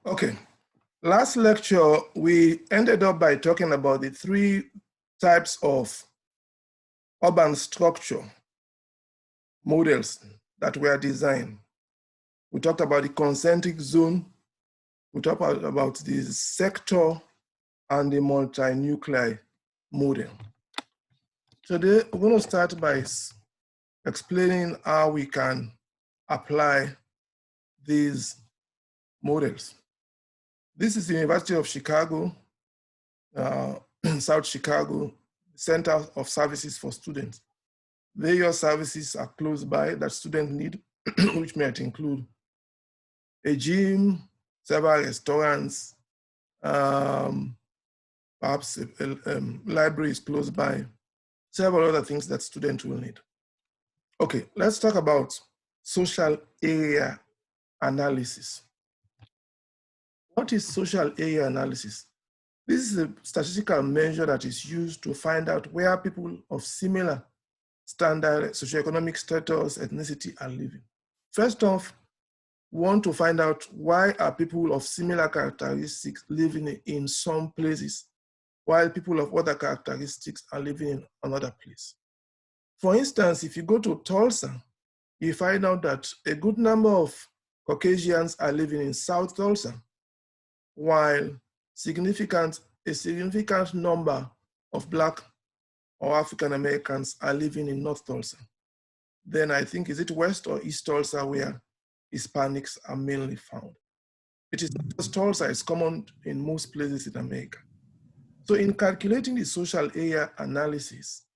Okay, last lecture, we ended up by talking about the three types of urban structure models that were designed. We talked about the concentric zone, we talked about the sector, and the multi-nuclei model. Today, we're going to start by explaining how we can apply these models. This is the University of Chicago, South Chicago, Center of Services for Students. Various services are close by that students need, which might include a gym, several restaurants, perhaps a library is close by, several other things that students will need. Okay, let's talk about social area analysis. What is social area analysis? This is a statistical measure that is used to find out where people of similar standard socioeconomic status, ethnicity are living. First off, we want to find out why are people of similar characteristics living in some places, while people of other characteristics are living in another place. For instance, if you go to Tulsa, you find out that a good number of Caucasians are living in South Tulsa, while a significant number of Black or African Americans are living in North Tulsa. Then I think, is it West or East Tulsa where Hispanics are mainly found? It is because Tulsa is common in most places in America. So in calculating the social area analysis,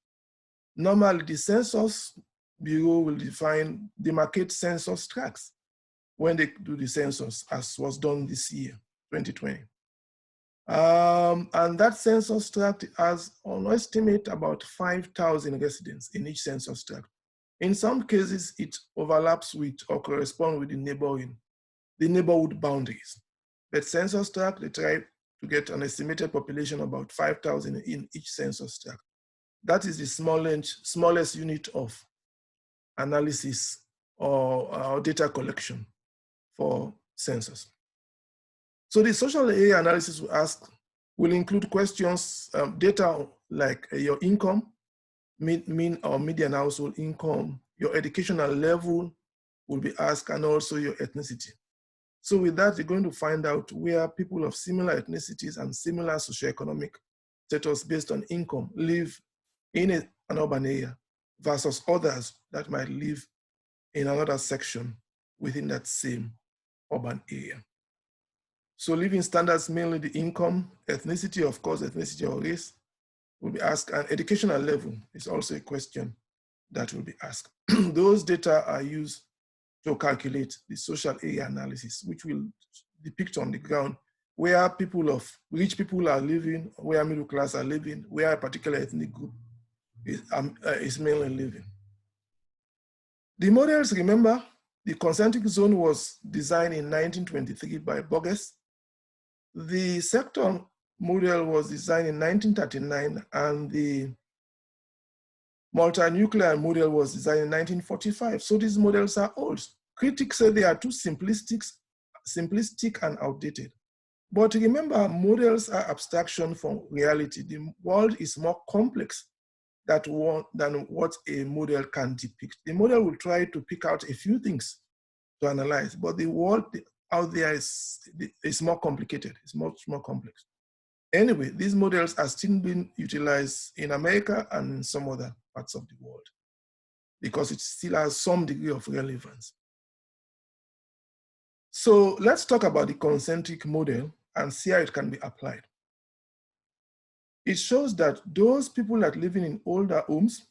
normally the Census Bureau will demarcate census tracts when they do the census, as was done this year, 2020. And that census tract has an estimate about 5,000 residents in each census tract. In some cases, it overlaps with or corresponds with the neighborhood boundaries. But census tract, they try to get an estimated population about 5,000 in each census tract. That is the smallest unit of analysis or data collection for census. So the social area analysis will include questions, data like your income, mean or median household income, your educational level will be asked, and also your ethnicity. So with that, you're going to find out where people of similar ethnicities and similar socioeconomic status based on income live in an urban area versus others that might live in another section within that same urban area. So living standards, mainly the income, ethnicity, of course, ethnicity or race will be asked, and educational level is also a question that will be asked. Those data are used to calculate the social area analysis, which will depict on the ground where rich people are living, where middle class are living, where a particular ethnic group is mainly living. The models, remember, the concentric zone was designed in 1923 by Burgess. The sector model was designed in 1939, and the multi-nuclei model was designed in 1945. So these models are old. Critics say they are too simplistic and outdated. But remember, models are abstraction from reality. The world is more complex than what a model can depict. The model will try to pick out a few things to analyze, but the world out there is more complicated. It's much more complex. Anyway, these models are still being utilized in America and in some other parts of the world because it still has some degree of relevance. So let's talk about the concentric model and see how it can be applied. It shows that those people that live in older homes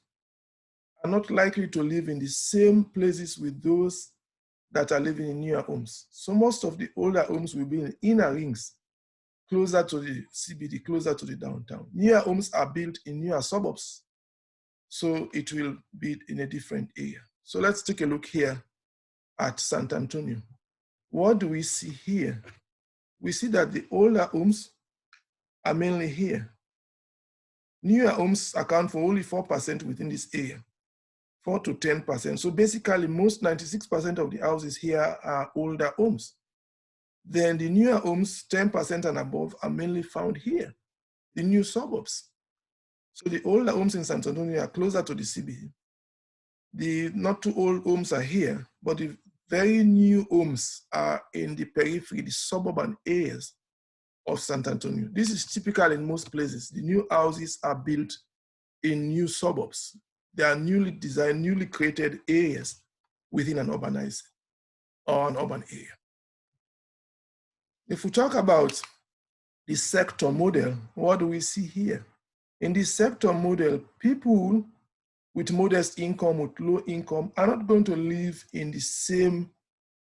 are not likely to live in the same places with those that are living in newer homes. So most of the older homes will be in inner rings, closer to the CBD, closer to the downtown. Newer homes are built in newer suburbs, so it will be in a different area. So let's take a look here at San Antonio. What do we see here? We see that the older homes are mainly here. Newer homes account for only 4% within this area, 4 to 10%. So basically, most 96% of the houses here are older homes. Then the newer homes, 10% and above, are mainly found here, the new suburbs. So the older homes in San Antonio are closer to the CBD. The not too old homes are here, but the very new homes are in the periphery, the suburban areas of San Antonio. This is typical in most places. The new houses are built in new suburbs. They are newly designed, newly created areas within an urbanized or an urban area. If we talk about the sector model, what do we see here? In this sector model, people with modest income, with low income, are not going to live in the same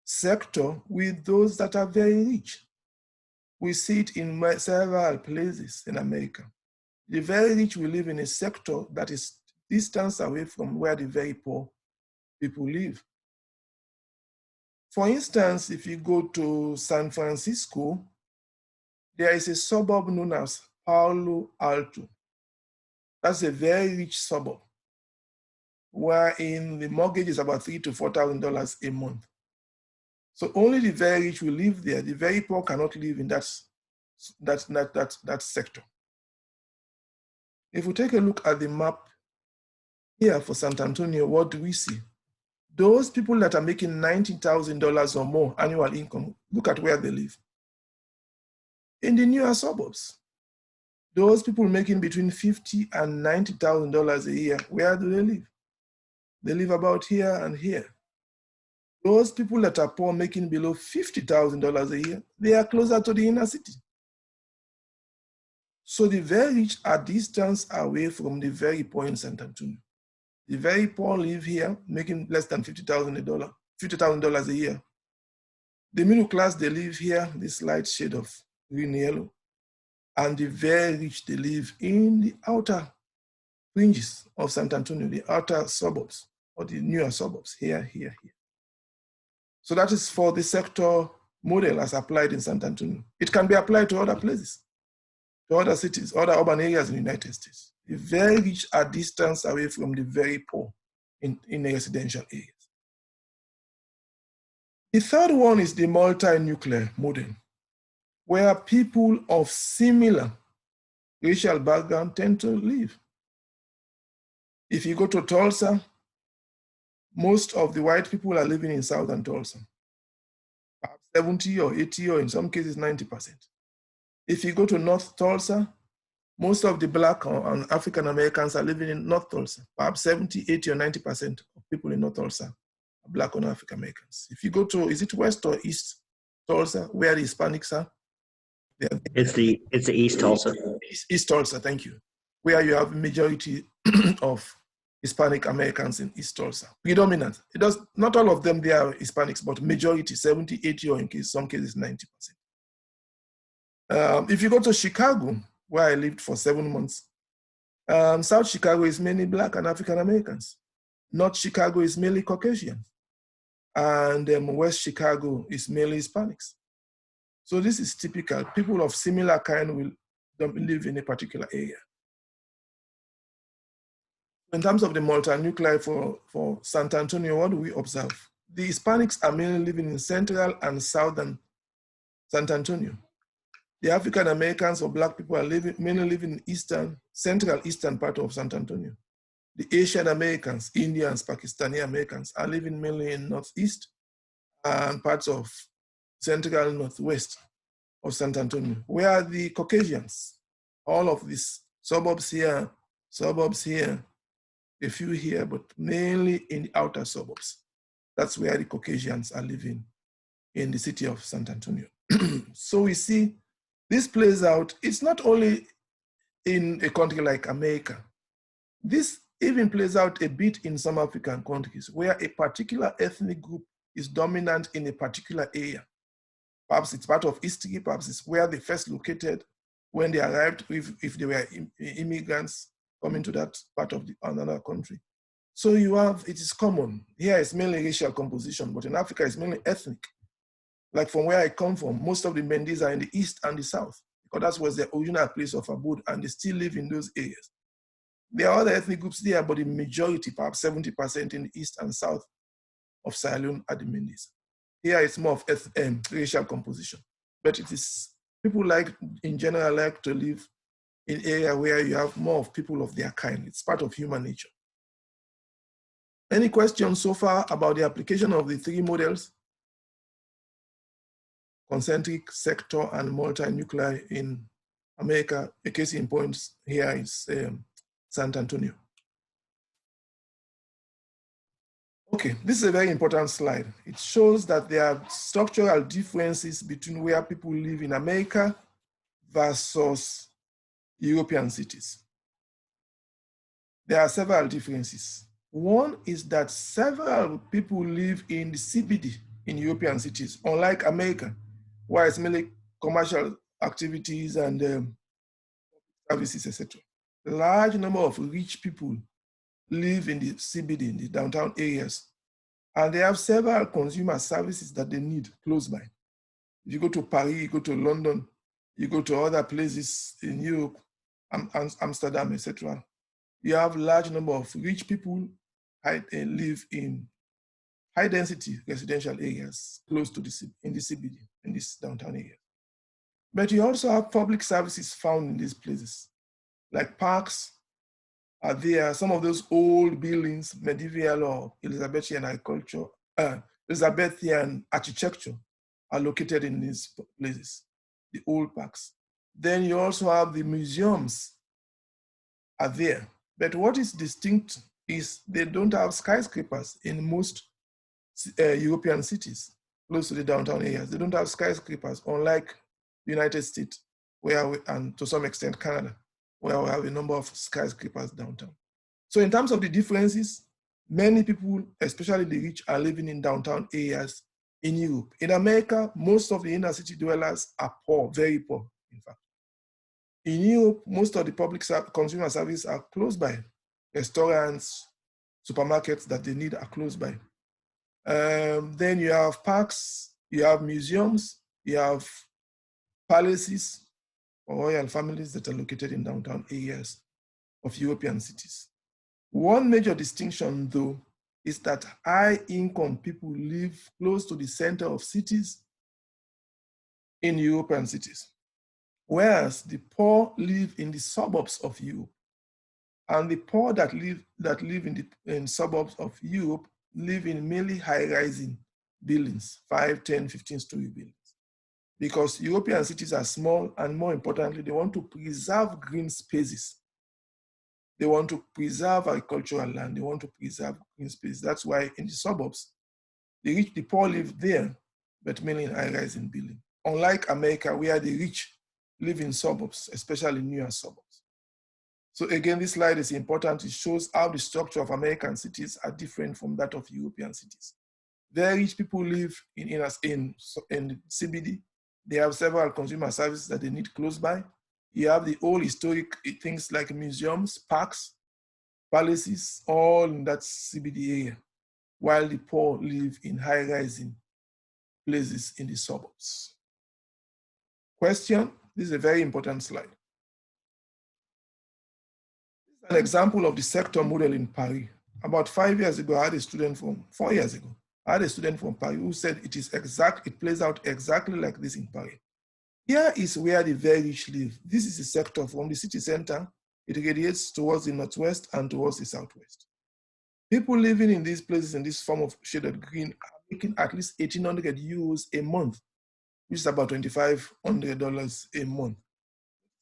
sector with those that are very rich. We see it in several places in America. The very rich will live in a sector that is distance away from where the very poor people live. For instance, if you go to San Francisco, there is a suburb known as Palo Alto. That's a very rich suburb, wherein the mortgage is about $3,000 to $4,000 a month. So only the very rich will live there. The very poor cannot live in that sector. If we take a look at the map here for San Antonio, what do we see? Those people that are making $90,000 or more annual income, look at where they live. In the newer suburbs. Those people making between $50,000 and $90,000 a year, where do they live? They live about here and here. Those people that are poor making below $50,000 a year, they are closer to the inner city. So the very rich are distance away from the very poor in San Antonio. The very poor live here, making less than $50,000 a year. The middle class, they live here, this light shade of green yellow. And the very rich, they live in the outer fringes of San Antonio, the outer suburbs, or the newer suburbs, here, here, here. So that is for the sector model as applied in San Antonio. It can be applied to other places, to other cities, other urban areas in the United States. The very rich are distance away from the very poor in residential areas. The third one is the multi-nuclear model, where people of similar racial background tend to live. If you go to Tulsa, most of the white people are living in southern Tulsa, perhaps 70 or 80 or in some cases 90%. If you go to North Tulsa, most of the Black and African Americans are living in North Tulsa. Perhaps 70, 80 or 90% of people in North Tulsa are Black or African Americans. If you go to, is it West or East Tulsa, where the Hispanics are? It's the East Tulsa. East Tulsa, thank you. Where you have a majority of Hispanic Americans in East Tulsa. Predominant. It does, not all of them, they are Hispanics, but majority, 70, 80, or in some cases 90%. If you go to Chicago, where I lived for 7 months, South Chicago is mainly Black and African Americans. North Chicago is mainly Caucasian. And West Chicago is mainly Hispanics. So this is typical. People of similar kind will live in a particular area. In terms of the multi-nuclei for San Antonio, what do we observe? The Hispanics are mainly living in central and southern San Antonio. The African Americans or Black people are mainly living in central eastern part of San Antonio. The Asian Americans, Indians, Pakistani Americans are living mainly in northeast and parts of central northwest of San Antonio. Where the Caucasians, all of these suburbs here, a few here, but mainly in the outer suburbs. That's where the Caucasians are living in the city of San Antonio. So we see this plays out. It's not only in a country like America. This even plays out a bit in some African countries where a particular ethnic group is dominant in a particular area. Perhaps it's part of history, perhaps it's where they first located when they arrived, if they were immigrants coming to that part of another country. So you have, it is common. Here it's mainly racial composition, but in Africa it's mainly ethnic. Like from where I come from, most of the Mendis are in the east and the south, because that was their original place of abode, and they still live in those areas. There are other ethnic groups there, but the majority, perhaps 70% in the east and south of Sierra Leone are the Mendis. Here it's more of racial composition. But it is, people like, in general, like to live in area where you have more of people of their kind. It's part of human nature. Any questions so far about the application of the three models? Concentric, sector, and multi-nuclei in America. A case in point here is San Antonio. Okay, this is a very important slide. It shows that there are structural differences between where people live in America versus European cities. There are several differences. One is that several people live in the CBD in European cities, unlike America, where it's mainly commercial activities and services, etc. A large number of rich people live in the CBD, in the downtown areas, and they have several consumer services that they need close by. If you go to Paris, you go to London, you go to other places in Europe, Amsterdam, etc., you have a large number of rich people live in high-density residential areas close to in the CBD, in this downtown area. But you also have public services found in these places, like parks are there. Some of those old buildings, medieval or Elizabethan Elizabethan architecture are located in these places, the old parks. Then you also have the museums are there. But what is distinct is they don't have skyscrapers in most European cities close to the downtown areas. They don't have skyscrapers, unlike the United States, and to some extent Canada, where we have a number of skyscrapers downtown. So in terms of the differences, many people, especially the rich, are living in downtown areas in Europe. In America, most of the inner city dwellers are poor, very poor, in fact. In Europe, most of the public consumer services are close by. Restaurants, supermarkets that they need are close by. Then you have parks, you have museums, you have palaces or royal families that are located in downtown areas of European cities. One major distinction, though, is that high-income people live close to the center of cities in European cities, whereas the poor live in the suburbs of Europe. And the poor that live in suburbs of Europe live in mainly high-rising buildings, 5, 10, 15-story buildings. Because European cities are small, and more importantly, they want to preserve green spaces. They want to preserve agricultural land. They want to preserve green space. That's why in the suburbs, the rich, the poor live there, but mainly in high-rising buildings. Unlike America, where the rich live in suburbs, especially newer suburbs. So again, this slide is important. It shows how the structure of American cities are different from that of European cities. Very rich people live in CBD. They have several consumer services that they need close by. You have the old historic things like museums, parks, palaces, all in that CBD area, while the poor live in high-rising places in the suburbs. Question? This is a very important slide. This is an example of the sector model in Paris. About 5 years ago, I had a student from, 4 years ago, I had a student from Paris who said it plays out exactly like this in Paris. Here is where the very rich live. This is a sector from the city center. It radiates towards the northwest and towards the southwest. People living in these places in this form of shaded green are making at least 1,800 euros a month, which is about $2,500 a month,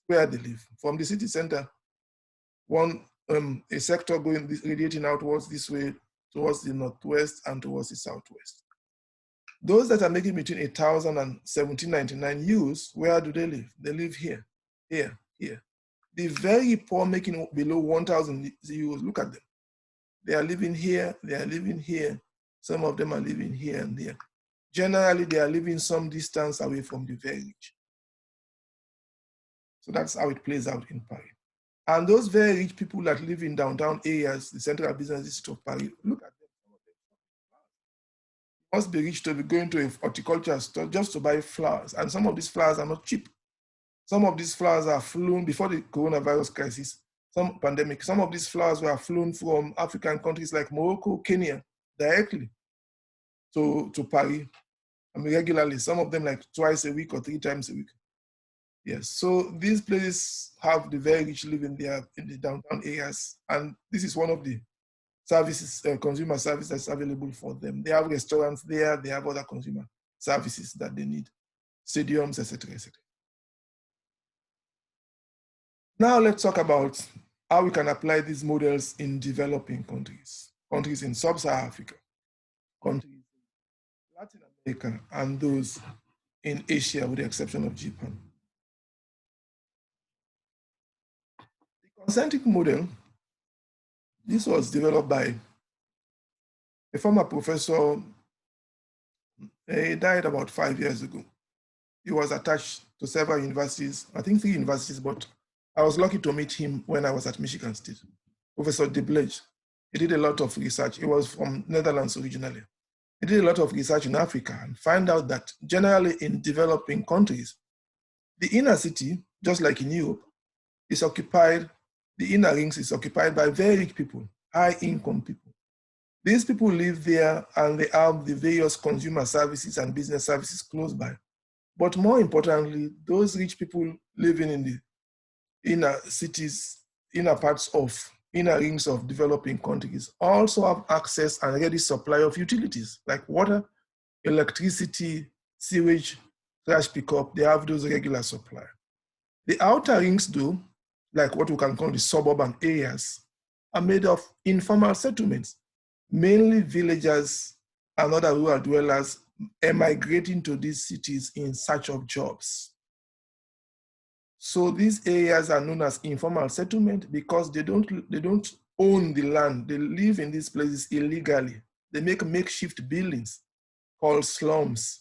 where they live. From the city center, a sector radiating outwards this way towards the northwest and towards the southwest. Those that are making between 1,000 and 1,799 euros, where do they live? They live here, here, here. The very poor making below 1,000 euros, look at them. They are living here, they are living here. Some of them are living here and there. Generally, they are living some distance away from the very rich. So that's how it plays out in Paris. And those very rich people that live in downtown areas, the central business district of Paris, look at them. Must be rich to be going to a horticulture store just to buy flowers. And some of these flowers are not cheap. Some of these flowers are flown before the coronavirus crisis, some pandemic. Some of these flowers were flown from African countries like Morocco, Kenya, directly to Paris. I mean, regularly, some of them like twice a week or 3 times a week. Yes, so these places have the very rich living there in the downtown areas, and this is one of the services, consumer services that's available for them. They have restaurants there, they have other consumer services that they need, stadiums, etc., etc. Now let's talk about how we can apply these models in developing countries, countries in sub-Saharan Africa, countries in Latin America, and those in Asia, with the exception of Japan. The concentric model, this was developed by a former professor. He died about 5 years ago. He was attached to several universities, I think 3 universities, but I was lucky to meet him when I was at Michigan State. Professor De Blage. He did a lot of research. He was from Netherlands originally. He did a lot of research in Africa and found out that generally in developing countries, the inner city, just like in Europe, is occupied, the inner rings is occupied by very rich people, high income people. These people live there and they have the various consumer services and business services close by. But more importantly, those rich people living in the inner cities, inner parts of, inner rings of developing countries also have access and ready supply of utilities like water, electricity, sewage, trash pickup. They have those regular supply. The outer rings though, like what we can call the suburban areas, are made of informal settlements, mainly villagers and other rural dwellers emigrating to these cities in search of jobs. So these areas are known as informal settlement because they don't own the land. They live in these places illegally. They make makeshift buildings called slums.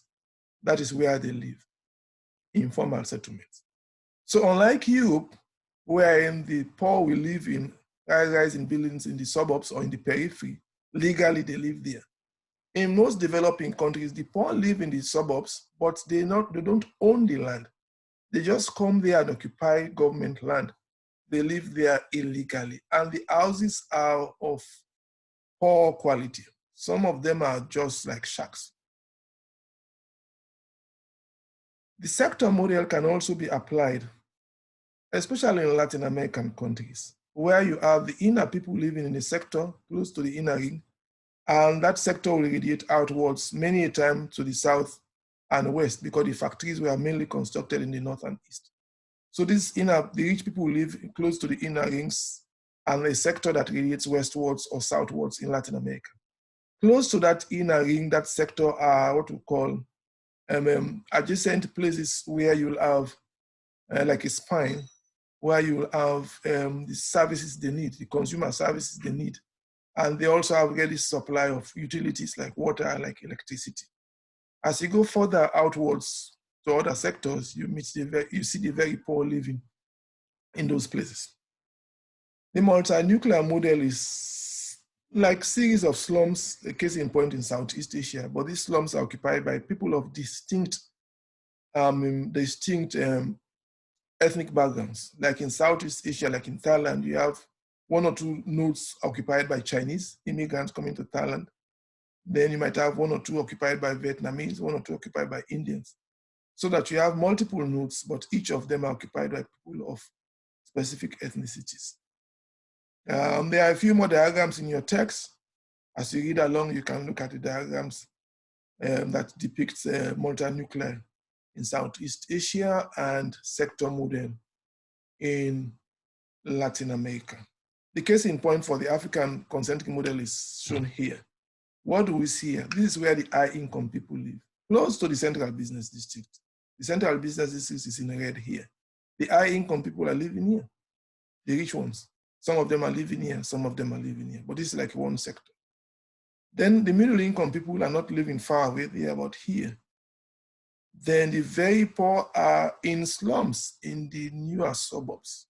That is where they live, informal settlements. So unlike Europe, wherein the poor will live in high-rise buildings in the suburbs or in the periphery, legally they live there. In most developing countries, the poor live in the suburbs, but they don't own the land. They just come there and occupy government land. They live there illegally. And the houses are of poor quality. Some of them are just like shacks. The sector model can also be applied, especially in Latin American countries, where you have the inner people living in a sector close to the inner ring, and that sector will radiate outwards many a time to the south and west because the factories were mainly constructed in the north and east. So the rich people live close to the inner rings and a sector that radiates westwards or southwards in Latin America. Close to that inner ring, that sector are what we call adjacent places where you'll have like a spine, where you'll have the services they need, the consumer services they need. And they also have ready supply of utilities like water, like electricity. As you go further outwards to other sectors, you see the very poor living in those places. The multi-nuclear model is like series of slums, a case in point in Southeast Asia, but these slums are occupied by people of distinct ethnic backgrounds. Like in Southeast Asia, like in Thailand, you have 1 or 2 nodes occupied by Chinese immigrants coming to Thailand. Then you might have 1 or 2 occupied by Vietnamese, 1 or 2 occupied by Indians. So that you have multiple nodes, but each of them are occupied by people of specific ethnicities. There are a few more diagrams in your text. As you read along, you can look at the diagrams that depicts multi-nuclear in Southeast Asia and sector model in Latin America. The case in point for the African concentric model is shown here. What do we see here? This is where the high income people live, close to the central business district. The central business district is in red here. The high income people are living here, the rich ones. Some of them are living here, some of them are living here, but this is like one sector. Then the middle income people are not living far away, they are about here. Then the very poor are in slums in the newer suburbs.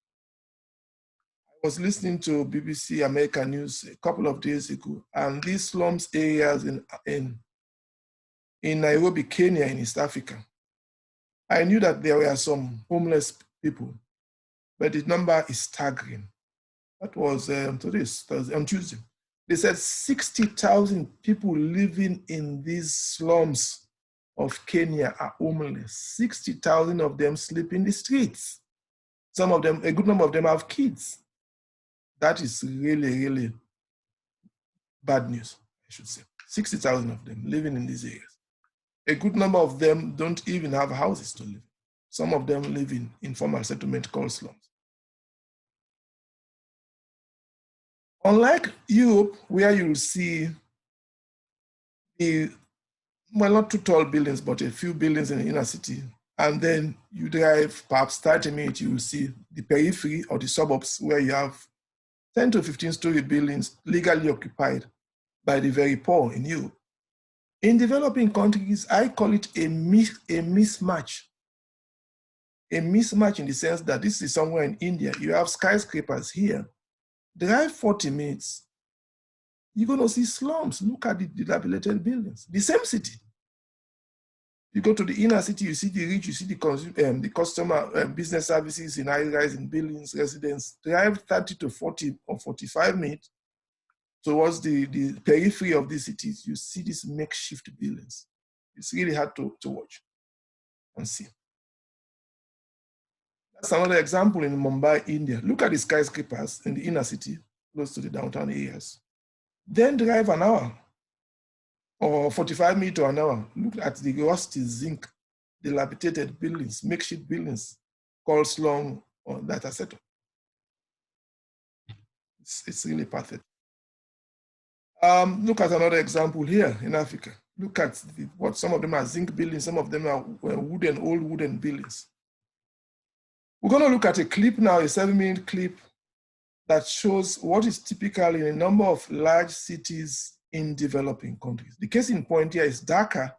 I was listening to BBC American News a couple of days ago, and these slums areas in Nairobi, Kenya, in East Africa, I knew that there were some homeless people, but the number is staggering. That was today's Thursday, on Tuesday. They said 60,000 people living in these slums of Kenya are homeless. 60,000 of them sleep in the streets. Some of them, a good number of them have kids. That is really, really bad news, I should say. 60,000 of them living in these areas. A good number of them don't even have houses to live. Some of them live in informal settlement called slums. Unlike Europe, where you will see well, not too tall buildings, but a few buildings in the inner city, and then you drive perhaps 30 minutes, you will see the periphery or the suburbs where you have 10 to 15-story buildings legally occupied by the very poor in Europe. In developing countries, I call it a mismatch. A mismatch in the sense that this is somewhere in India, you have skyscrapers here. Drive 40 minutes, you're going to see slums. Look at the dilapidated buildings. The same city. You go to the inner city, you see the rich, you see the customer business services in high-rise in buildings, residents. Drive 30 to 40 or 45 minutes towards the periphery of these cities, you see these makeshift buildings. It's really hard to watch and see. That's another example in Mumbai, India. Look at the skyscrapers in the inner city, close to the downtown areas. Then drive an hour or 45 minutes to an hour. Look at the rusty zinc, dilapidated buildings, makeshift buildings called slum or data center. It's really pathetic. Look at another example here in Africa. Look at what some of them are zinc buildings, some of them are old wooden buildings. We're going to look at a clip now, a 7-minute clip that shows what is typical in a number of large cities in developing countries. The case in point here is Dhaka,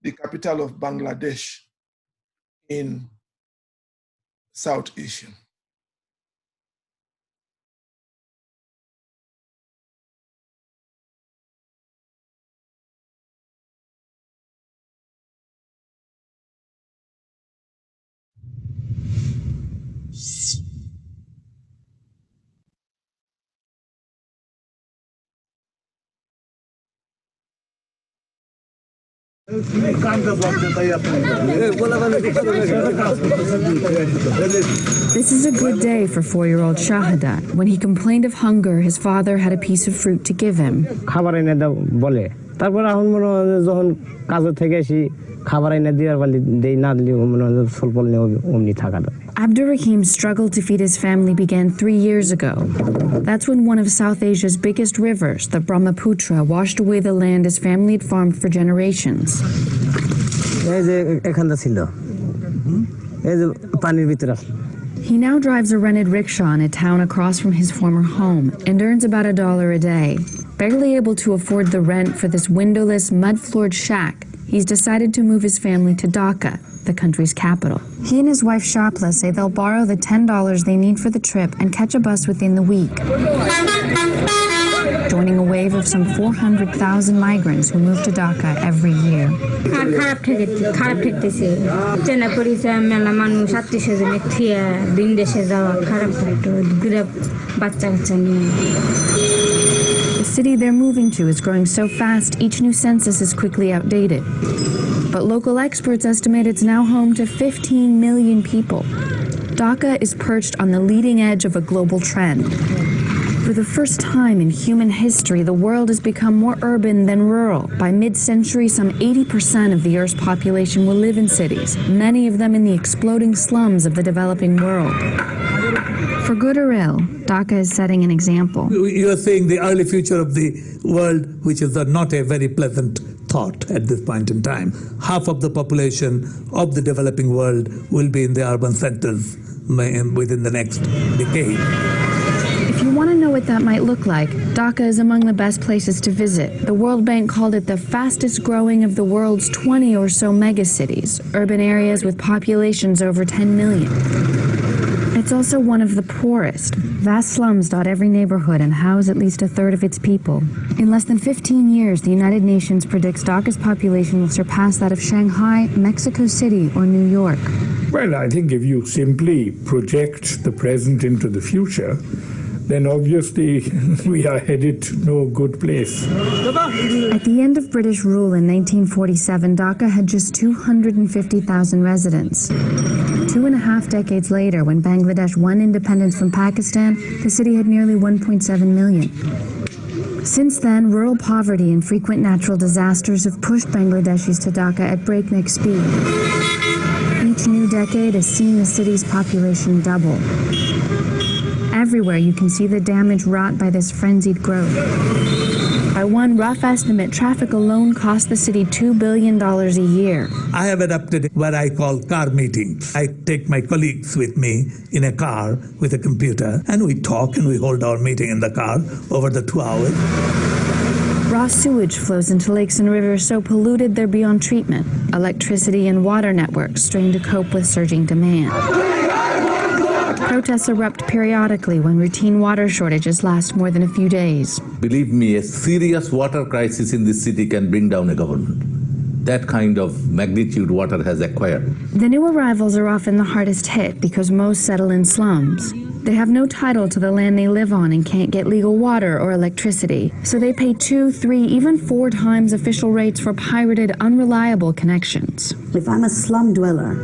the capital of Bangladesh in South Asia. This is a good day for 4-year-old Shahada. When he complained of hunger, his father had a piece of fruit to give him. Abdurrahim struggle to feed his family began 3 years ago. That's when one of South Asia's biggest rivers, the Brahmaputra, washed away the land his family had farmed for generations. He now drives a rented rickshaw in a town across from his former home and earns about $1 a day. Barely able to afford the rent for this windowless, mud-floored shack, he's decided to move his family to Dhaka, the country's capital. He and his wife Sharpla say they'll borrow the $10 they need for the trip and catch a bus within the week, joining a wave of some 400,000 migrants who move to Dhaka every year. The city they're moving to is growing so fast, each new census is quickly outdated. But local experts estimate it's now home to 15 million people. Dhaka is perched on the leading edge of a global trend. For the first time in human history, the world has become more urban than rural. By mid-century, some 80% of the Earth's population will live in cities, many of them in the exploding slums of the developing world. For good or ill, Dhaka is setting an example. You are saying the early future of the world, which is not a very pleasant thought at this point in time. Half of the population of the developing world will be in the urban centers within the next decade. If you want to know what that might look like, Dhaka is among the best places to visit. The World Bank called it the fastest growing of the world's 20 or so megacities, urban areas with populations over 10 million. It's also one of the poorest. Vast slums dot every neighborhood and house at least a third of its people. In less than 15 years, the United Nations predicts Dhaka's population will surpass that of Shanghai, Mexico City, or New York. Well, I think if you simply project the present into the future, then obviously we are headed to no good place. At the end of British rule in 1947, Dhaka had just 250,000 residents. 2.5 decades later, when Bangladesh won independence from Pakistan, the city had nearly 1.7 million. Since then, rural poverty and frequent natural disasters have pushed Bangladeshis to Dhaka at breakneck speed. Each new decade has seen the city's population double. Everywhere you can see the damage wrought by this frenzied growth. By one rough estimate, traffic alone cost the city $2 billion a year. I have adopted what I call car meetings. I take my colleagues with me in a car with a computer, and we talk and we hold our meeting in the car over the 2 hours. Raw sewage flows into lakes and rivers so polluted they're beyond treatment. Electricity and water networks strain to cope with surging demand. Protests erupt periodically when routine water shortages last more than a few days. Believe me, a serious water crisis in this city can bring down a government. That kind of magnitude water has acquired. The new arrivals are often the hardest hit because most settle in slums. They have no title to the land they live on and can't get legal water or electricity, so they pay 2, 3, even 4 times official rates for pirated, unreliable connections. If I'm a slum dweller,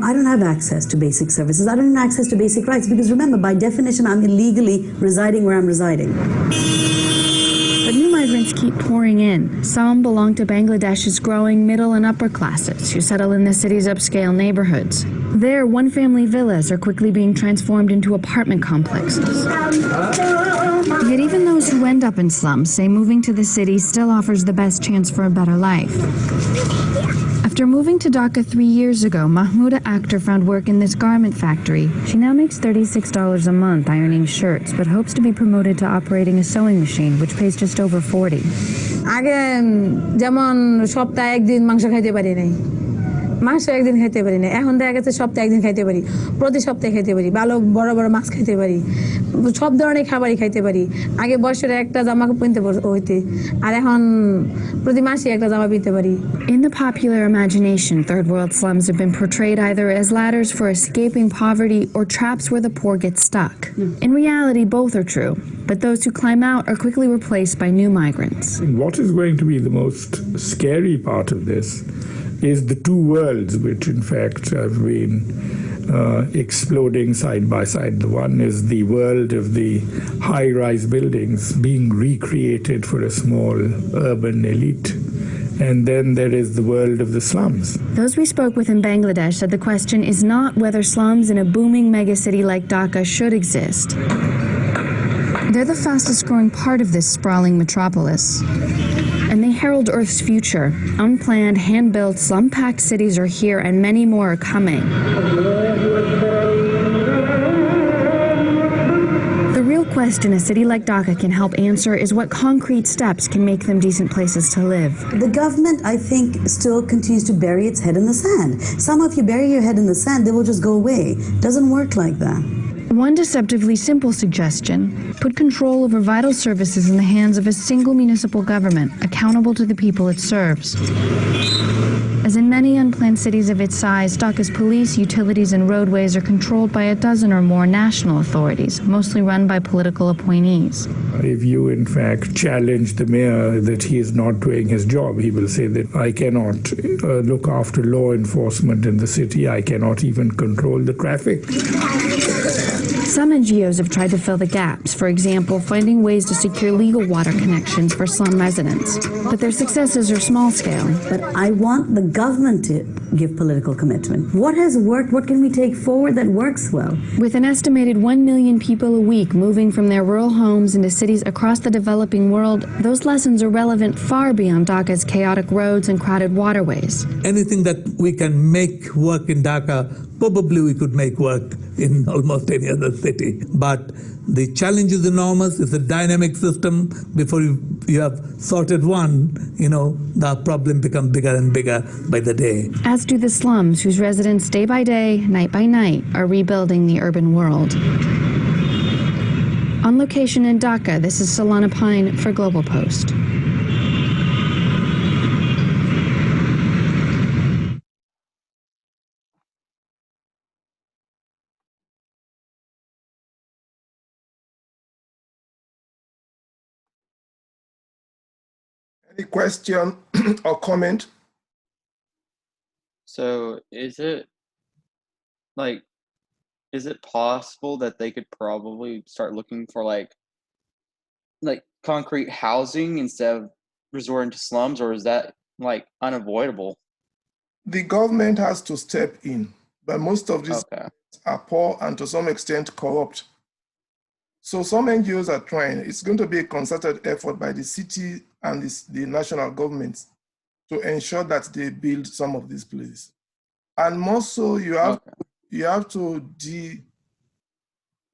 I don't have access to basic services. I don't have access to basic rights because remember, by definition, I'm illegally residing where I'm residing. But new migrants keep pouring in. Some belong to Bangladesh's growing middle and upper classes who settle in the city's upscale neighborhoods. There, one-family villas are quickly being transformed into apartment complexes. Yet even those who end up in slums say moving to the city still offers the best chance for a better life. After moving to Dhaka 3 years ago, Mahmouda Akhtar found work in this garment factory. She now makes $36 a month ironing shirts, but hopes to be promoted to operating a sewing machine, which pays just over 40. আগে যেমন সপ্তাহে একদিন মাংস খাইতে পারি নাই মাংস একদিন খাইতে পারি না এখন দেখা গেছে সপ্তাহে একদিন খাইতে পারি প্রতি সপ্তাহে খাইতে পারি ভালো বড় বড় মাছ খাইতে পারি সব ধরনের খাবারই খাইতে পারি আগে বছরে একটা জামা কিনতে হইতে আর এখন প্রতি মাসে একটা জামা কিনতে পারি In the popular imagination, third world slums have been portrayed either as ladders for escaping poverty or traps where the poor get stuck. In reality, both are true, but those who climb out are quickly replaced by new migrants. What is going to be the most scary part of this is the two worlds which in fact have been exploding side by side. The one is the world of the high-rise buildings being recreated for a small urban elite. And then there is the world of the slums. Those we spoke with in Bangladesh said the question is not whether slums in a booming megacity like Dhaka should exist. They're the fastest growing part of this sprawling metropolis. And they herald Earth's future. Unplanned, hand-built, slum-packed cities are here and many more are coming. The real question a city like Dhaka can help answer is what concrete steps can make them decent places to live. The government, I think, still continues to bury its head in the sand. Somehow if you bury your head in the sand, they will just go away. It doesn't work like that. One deceptively simple suggestion: put control over vital services in the hands of a single municipal government, accountable to the people it serves. As in many unplanned cities of its size, Dhaka's police, utilities, and roadways are controlled by a dozen or more national authorities, mostly run by political appointees. If you, in fact, challenge the mayor that he is not doing his job, he will say that I cannot look after law enforcement in the city. I cannot even control the traffic. Some NGOs have tried to fill the gaps, for example, finding ways to secure legal water connections for slum residents. But their successes are small scale. But I want the government to give political commitment. What has worked? What can we take forward that works well? With an estimated 1 million people a week moving from their rural homes into cities across the developing world, those lessons are relevant far beyond Dhaka's chaotic roads and crowded waterways. Anything that we can make work in Dhaka, probably we could make work in almost any other city. But the challenge is enormous. It's a dynamic system. Before you have sorted one, the problem becomes bigger and bigger by the day. As do the slums, whose residents day by day, night by night, are rebuilding the urban world. On location in Dhaka, this is Solana Pine for Global Post. Any question or comment? So is it possible that they could probably start looking for like concrete housing instead of resorting to slums, or is that like unavoidable? The government has to step in, but most of these Okay. are poor and to some extent corrupt. So some NGOs are trying. It's going to be a concerted effort by the city and the national governments to ensure that they build some of these places. And more so, you have to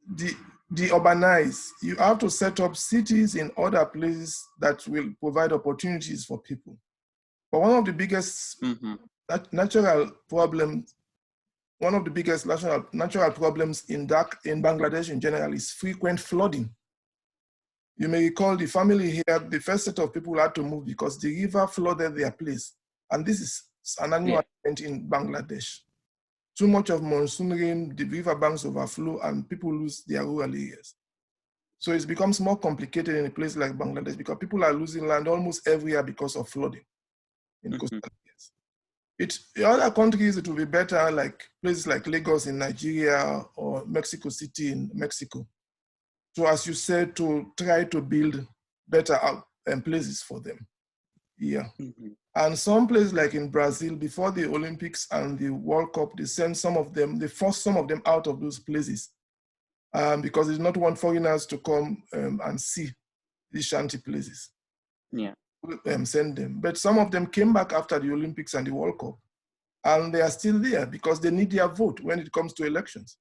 de-urbanize. You have to set up cities in other places that will provide opportunities for people. But one of the biggest natural problems, one of the biggest natural problems in Bangladesh in general is frequent flooding. You may recall the family here, the first set of people had to move because the river flooded their place. And this is an annual event in Bangladesh. Too much of monsoon rain, the river banks overflow and people lose their rural areas. So it becomes more complicated in a place like Bangladesh because people are losing land almost every year because of flooding in coastal areas. In other countries, it will be better, like places like Lagos in Nigeria or Mexico City in Mexico. So as you said, to try to build better places for them. Yeah. And some places like in Brazil, before the Olympics and the World Cup, they forced some of them out of those places because they did not want foreigners to come and see these shanty places. Yeah. Send them. But some of them came back after the Olympics and the World Cup, and they are still there because they need their vote when it comes to elections.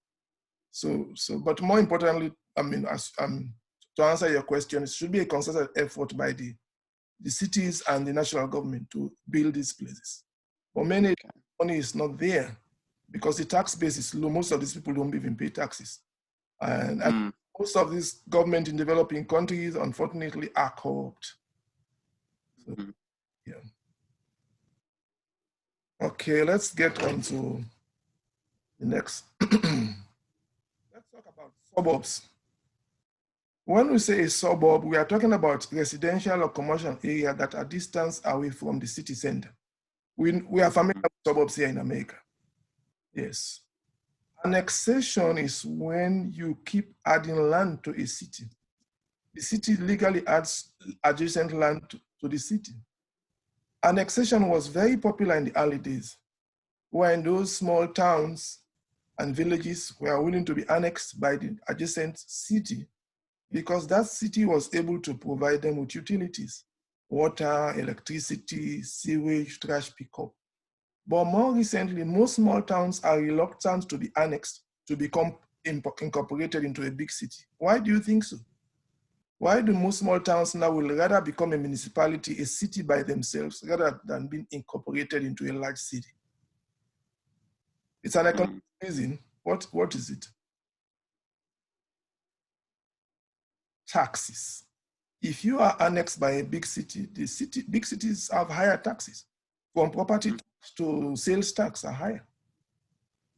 But more importantly, to answer your question, it should be a concerted effort by the cities and the national government to build these places. For many, money is not there because the tax base is low. Most of these people don't even pay taxes. And most of these government in developing countries, unfortunately, are corrupt. So, yeah. Okay, let's get on to the next. Let's talk about suburbs. When we say a suburb, we are talking about residential or commercial area that are distance away from the city center. We are familiar with suburbs here in America. Yes. Annexation is when you keep adding land to a city. The city legally adds adjacent land to the city. Annexation was very popular in the early days, when those small towns and villages were willing to be annexed by the adjacent city because that city was able to provide them with utilities, water, electricity, sewage, trash pickup. But more recently, most small towns are reluctant to be annexed to become incorporated into a big city. Why do you think so? Why do most small towns now will rather become a municipality, a city by themselves, rather than being incorporated into a large city? It's an economic reason. What is it? Taxes. If you are annexed by a big city, big cities have higher taxes. From property tax to sales tax are higher.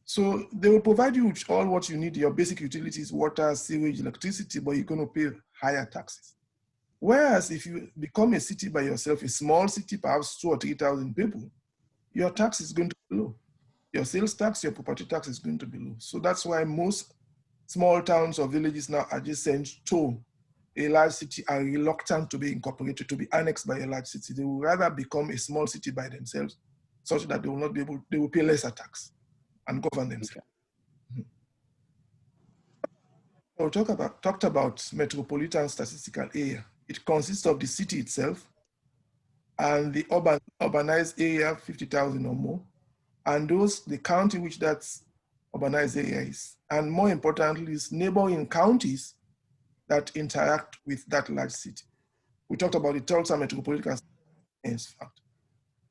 So they will provide you with all what you need, your basic utilities, water, sewage, electricity, but you're going to pay higher taxes. Whereas if you become a city by yourself, a small city, perhaps 2,000 or 3,000 people, your tax is going to be low. Your sales tax, your property tax is going to be low. So that's why most small towns or villages now adjacent to a large city are reluctant to be incorporated, to be annexed by a large city. They will rather become a small city by themselves, such that they will not be able, they will pay lesser tax and govern themselves. We talked about metropolitan statistical area. It consists of the city itself and the urbanized area, 50,000 or more, and the county which that urbanized area is. And more importantly, is neighboring counties that interact with that large city. We talked about the Tulsa metropolitan area, in fact.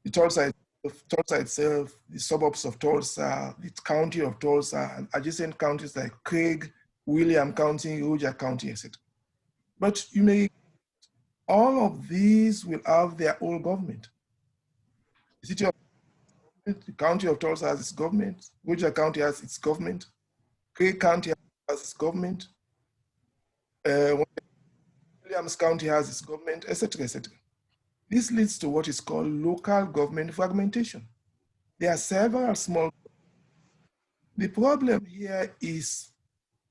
The Tulsa itself, the suburbs of Tulsa, the county of Tulsa, and adjacent counties like Craig, William County, Roger County, etc. But all of these will have their own government. The county of Tulsa has its government, Roger County has its government, Craig County has its government, Williams County has its government, etc., etc. This leads to what is called local government fragmentation. There are several small. The problem here is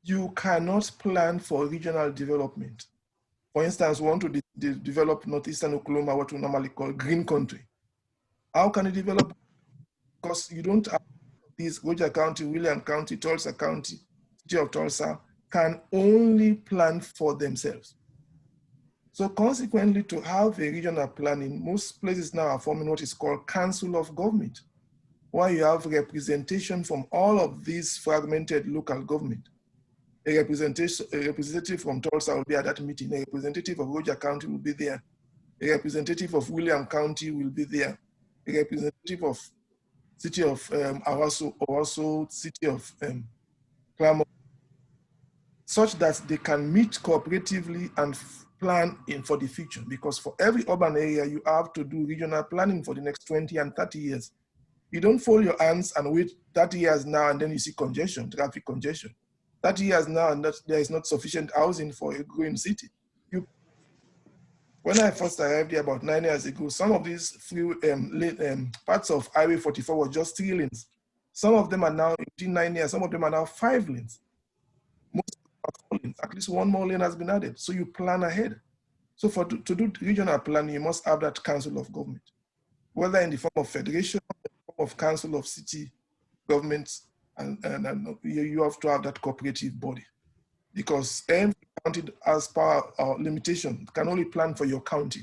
you cannot plan for regional development. For instance, we want to develop northeastern Oklahoma, what we normally call green country. How can you develop? Because you don't have these Roger County, William County, Tulsa County, City of Tulsa can only plan for themselves. So consequently, to have a regional planning, most places now are forming what is called council of government, where you have representation from all of these fragmented local government. A representative from Tulsa will be at that meeting. A representative of Roger County will be there. A representative of William County will be there. A representative of City of Owasso, or also City of Claremont, such that they can meet cooperatively and plan for the future. Because for every urban area, you have to do regional planning for the next 20 and 30 years. You don't fold your hands and wait 30 years now and then you see congestion, traffic congestion. 30 years now and there is not sufficient housing for a growing city. When I first arrived here about 9 years ago, some of these parts of Highway 44 were just 3 lanes. Some of them are now, in 9 years, some of them are now 5 lanes. Most are 4 lanes. At least one more lane has been added. So you plan ahead. So to do regional planning, you must have that council of government, whether in the form of federation, in the form of council of city governments, and you have to have that cooperative body. Because every county has power or limitation, can only plan for your county.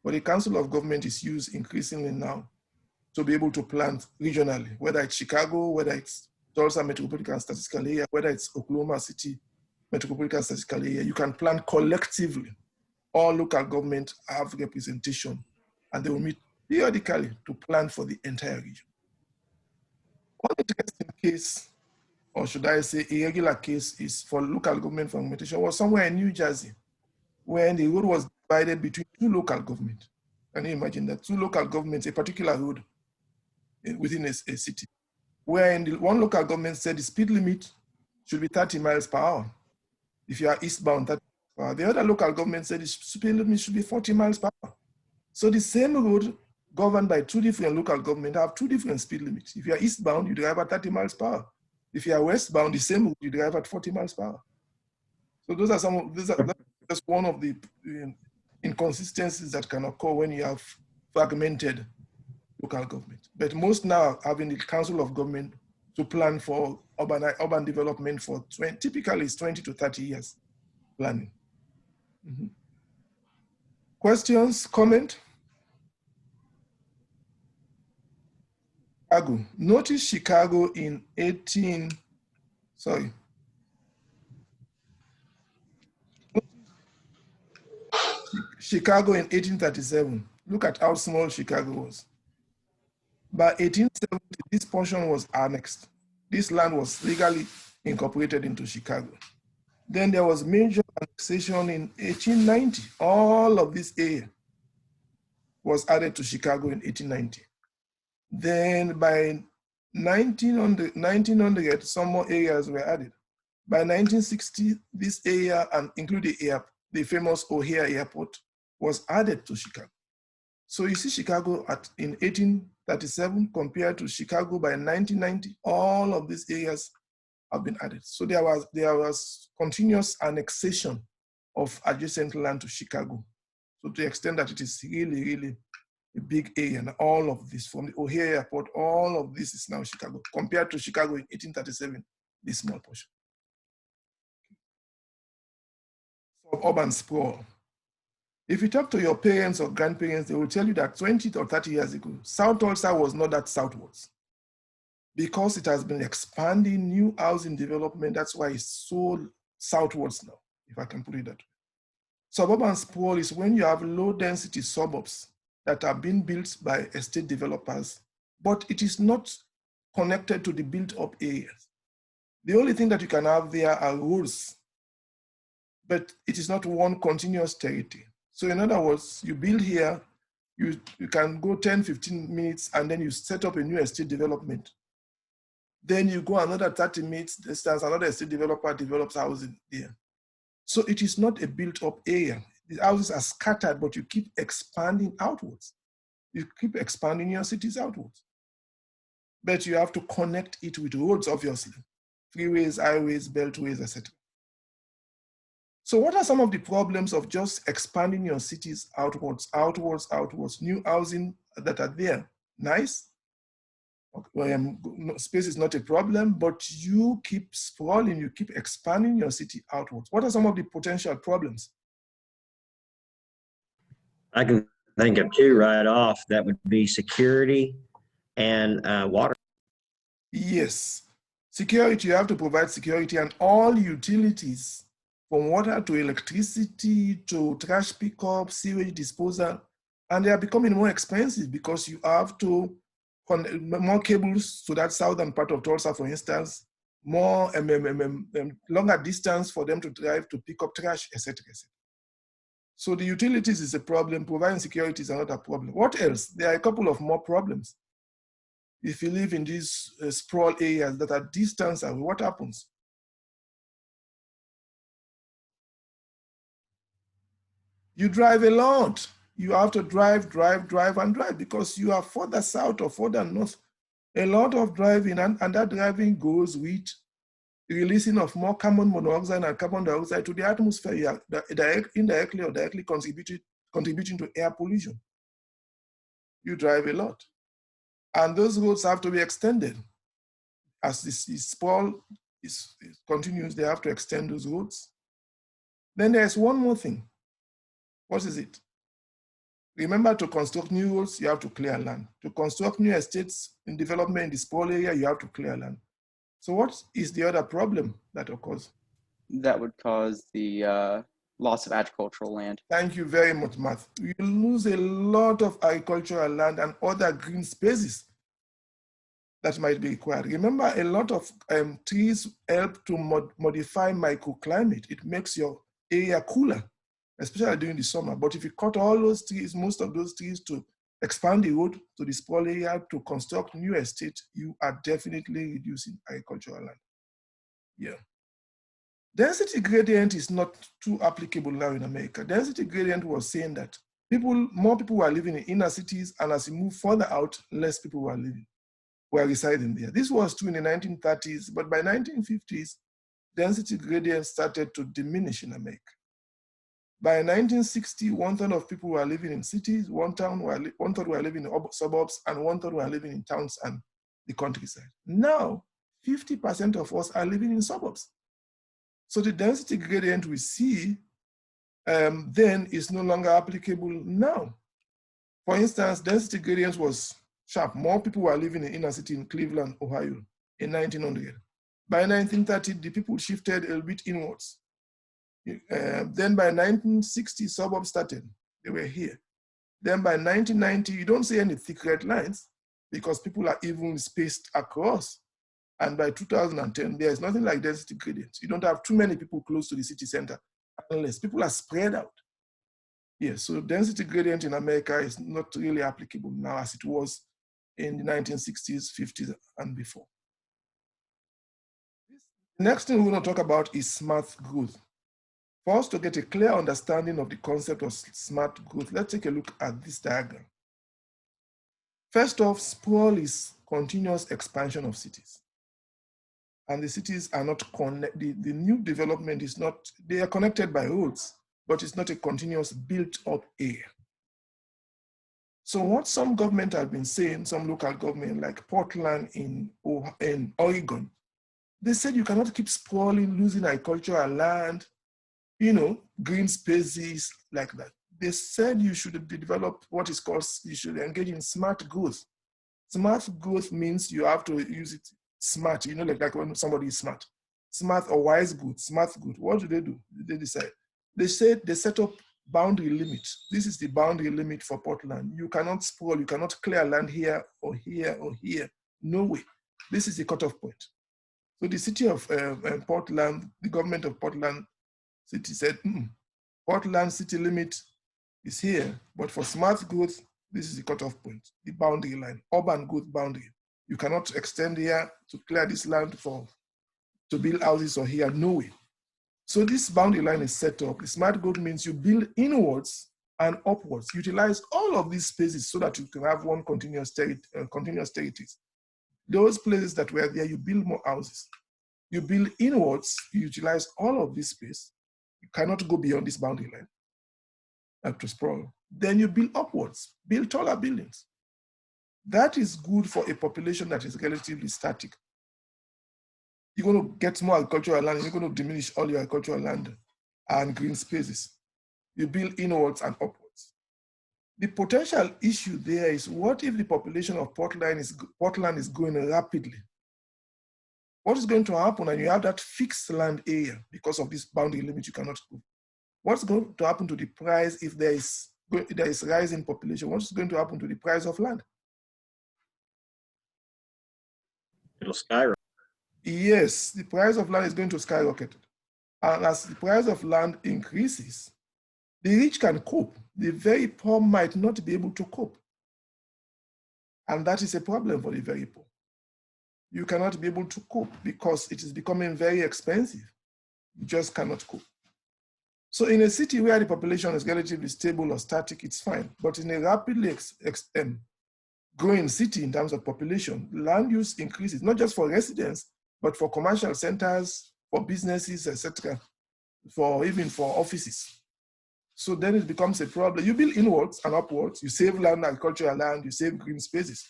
But the council of government is used increasingly now to be able to plan regionally, whether it's Chicago, whether it's Tulsa Metropolitan Statistical Area, whether it's Oklahoma City Metropolitan Statistical Area. You can plan collectively. All local government have representation and they will meet periodically to plan for the entire region. One interesting case, or should I say irregular case, is for local government fragmentation was somewhere in New Jersey, where the road was divided between 2 local governments. Can you imagine that? 2 local governments, a particular road within a city, where in one local government said the speed limit should be 30 miles per hour. If you are eastbound, 30 miles per hour. The other local government said the speed limit should be 40 miles per hour. So the same road governed by 2 different local governments have 2 different speed limits. If you are eastbound, you drive at 30 miles per hour. If you are westbound, the same road, you drive at 40 miles per hour. So those are that's one of the inconsistencies that can occur when you have fragmented local government. But most now having the council of government to plan for urban development for typically it's 20 to 30 years planning. Questions, comment? Chicago. Notice Chicago in Chicago in 1837. Look at how small Chicago was. By 1870, this portion was annexed. This land was legally incorporated into Chicago. Then there was major annexation in 1890. All of this area was added to Chicago in 1890. Then by 1900, some more areas were added. By 1960, this area, and including the famous O'Hare Airport, was added to Chicago. So you see Chicago in 1837 compared to Chicago by 1990, all of these areas have been added. So there was continuous annexation of adjacent land to Chicago. So to the extent that it is really, really a big area, and all of this, from the O'Hare Airport, all of this is now Chicago, compared to Chicago in 1837, this small portion. So urban sprawl. If you talk to your parents or grandparents, they will tell you that 20 or 30 years ago, South Tulsa was not that southwards. Because it has been expanding, new housing development, that's why it's so southwards now, if I can put it that way. Suburban sprawl is when you have low density suburbs that are being built by estate developers, but it is not connected to the built up areas. The only thing that you can have there are roads, but it is not one continuous territory. So in other words, you build here, you can go 10, 15 minutes, and then you set up a new estate development. Then you go another 30 minutes distance, another estate developer develops housing there. So it is not a built up area. The houses are scattered, but you keep expanding outwards. You keep expanding your cities outwards. But you have to connect it with roads, obviously. Freeways, highways, beltways, etc. So what are some of the problems of just expanding your cities outwards, outwards, outwards? New housing that are there, nice. Space is not a problem, but you keep sprawling, you keep expanding your city outwards. What are some of the potential problems? I can think of two right off. That would be security and water. Yes, security, you have to provide security, and all utilities from water to electricity to trash pickup, sewage disposal, and they are becoming more expensive because you have to connect more cables to that southern part of Tulsa, for instance, more longer distance for them to drive to pick up trash, etc. So the utilities is a problem, providing security is another problem. What else? There are a couple of more problems. If you live in these sprawl areas that are distant away, what happens? You drive a lot. You have to drive because you are further south or further north. A lot of driving, and that driving goes with releasing of more carbon monoxide and carbon dioxide to the atmosphere. You are indirectly or directly contributing to air pollution. You drive a lot. And those roads have to be extended. As this sprawl continues, they have to extend those roads. Then there's one more thing. What is it? Remember, to construct new roads, you have to clear land. To construct new estates in development in the sprawl area, you have to clear land. So what is the other problem that occurs? That would cause the loss of agricultural land. Thank you very much, Matt. You lose a lot of agricultural land and other green spaces that might be required. Remember, a lot of trees help to modify microclimate. It makes your area cooler, especially during the summer. But if you cut all those trees, most of those trees, to expand the road to the sprawl area, to construct new estate, you are definitely reducing agricultural land. Yeah. Density gradient is not too applicable now in America. Density gradient was saying that more people were living in inner cities, and as you move further out, less people were residing there. This was true in the 1930s, but by 1950s, density gradient started to diminish in America. By 1960, 1/3 of people were living in cities, 1/3 were living in suburbs, and 1/3 were living in towns and the countryside. Now, 50% of us are living in suburbs. So the density gradient we see then is no longer applicable now. For instance, density gradient was sharp. More people were living in inner city in Cleveland, Ohio in 1900. By 1930, the people shifted a little bit inwards. Then by 1960, suburbs started. They were here. Then by 1990, you don't see any thick red lines because people are evenly spaced across. And by 2010, there is nothing like density gradient. You don't have too many people close to the city center unless people are spread out. Yes, so density gradient in America is not really applicable now as it was in the 1960s, 50s, and before. The next thing we're going to talk about is smart growth. For us to get a clear understanding of the concept of smart growth, let's take a look at this diagram. First off, sprawl is continuous expansion of cities. And the cities are not connected, the new development is not, they are connected by roads, but it's not a continuous built up area. So what some government have been saying, some local government like Portland in Oregon, they said you cannot keep sprawling, losing agricultural land, green spaces like that. They said you should develop what is called, you should engage in smart growth. Smart growth means you have to use it smart, like when somebody is smart. Smart or wise good, smart good. What do? They decide. They said they set up boundary limit. This is the boundary limit for Portland. You cannot sprawl, you cannot clear land here or here or here. No way. This is the cutoff point. So the city of Portland, the government of Portland city said, Portland city limit is here, but for smart growth, this is the cutoff point, the boundary line, urban growth boundary. You cannot extend here to clear this land to build houses or here, no way. So this boundary line is set up. The smart growth means you build inwards and upwards, utilize all of these spaces so that you can have one continuous territories. Those places that were there, you build more houses. You build inwards, you utilize all of this space. You cannot go beyond this boundary line to sprawl. Then you build upwards, build taller buildings. That is good for a population that is relatively static. You're going to get more agricultural land, you're going to diminish all your agricultural land and green spaces. You build inwards and upwards. The potential issue there is, what if the population of Portland is growing rapidly? What is going to happen? And you have that fixed land area because of this boundary limit, you cannot go. What's going to happen to the price if there is rise in population? What's going to happen to the price of land? It'll skyrocket. Yes, the price of land is going to skyrocket. And as the price of land increases, the rich can cope. The very poor might not be able to cope. And that is a problem for the very poor. You cannot be able to cope because it is becoming very expensive. You just cannot cope. So in a city where the population is relatively stable or static, it's fine. But in a rapidly growing city in terms of population, land use increases, not just for residents, but for commercial centers, for businesses, etc., even for offices. So then it becomes a problem. You build inwards and upwards, you save land, agricultural land, you save green spaces.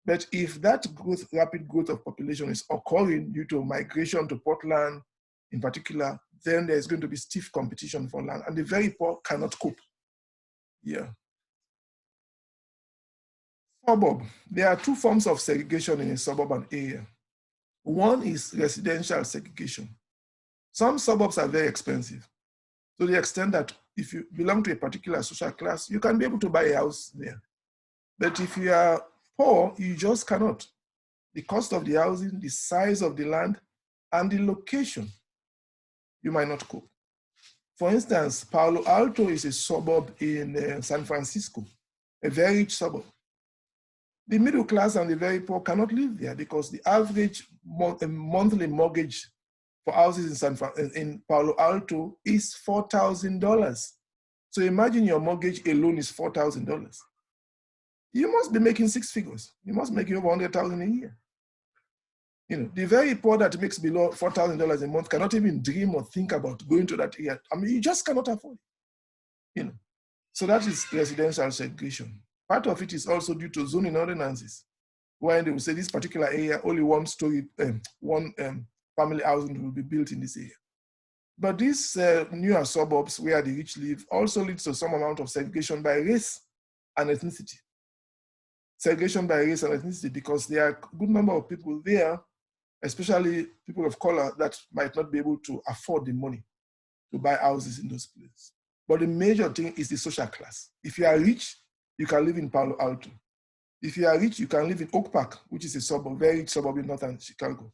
But if that growth, rapid growth of population is occurring due to migration to Portland in particular, then there's going to be stiff competition for land, and the very poor cannot cope. Yeah. Suburb. There are two forms of segregation in a suburban area. One is residential segregation. Some suburbs are very expensive, to the extent that if you belong to a particular social class, you can be able to buy a house there. But if you are poor, you just cannot. The cost of the housing, the size of the land, and the location, you might not cope. For instance, Palo Alto is a suburb in San Francisco, a very rich suburb. The middle class and the very poor cannot live there because the average monthly mortgage for houses in Palo Alto is $4,000. So imagine your mortgage alone is $4,000. You must be making six figures. You must make over $100,000 a year. You know, the very poor that makes below $4,000 a month cannot even dream or think about going to that area. I mean, you just cannot afford it. You know, so that is residential segregation. Part of it is also due to zoning ordinances, where they will say this particular area, only one family housing will be built in this area. But these newer suburbs where the rich live also leads to some amount of segregation by race and ethnicity. Segregation by race and ethnicity because there are a good number of people there, especially people of color, that might not be able to afford the money to buy houses in those places. But the major thing is the social class. If you are rich, you can live in Palo Alto. If you are rich, you can live in Oak Park, which is a suburb, very rich suburb in northern Chicago.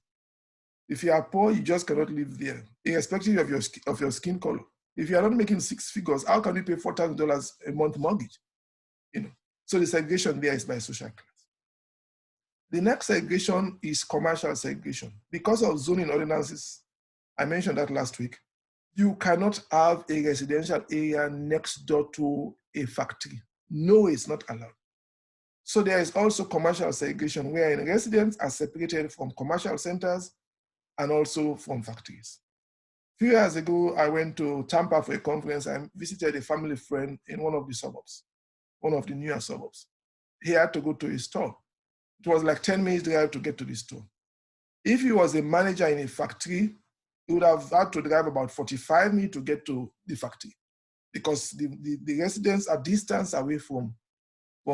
If you are poor, you just cannot live there, irrespective of your skin color. If you are not making six figures, how can you pay $4,000 a month mortgage? You know, so the segregation there is by social class. The next segregation is commercial segregation. Because of zoning ordinances, I mentioned that last week, you cannot have a residential area next door to a factory. No, it's not allowed. So there is also commercial segregation wherein residents are separated from commercial centers and also from factories. A few years ago, I went to Tampa for a conference. I visited a family friend in one of the suburbs, one of the newer suburbs. He had to go to a store. It was like 10 minutes drive to get to the store. If he was a manager in a factory, he would have had to drive about 45 minutes to get to the factory because the residents are distance away from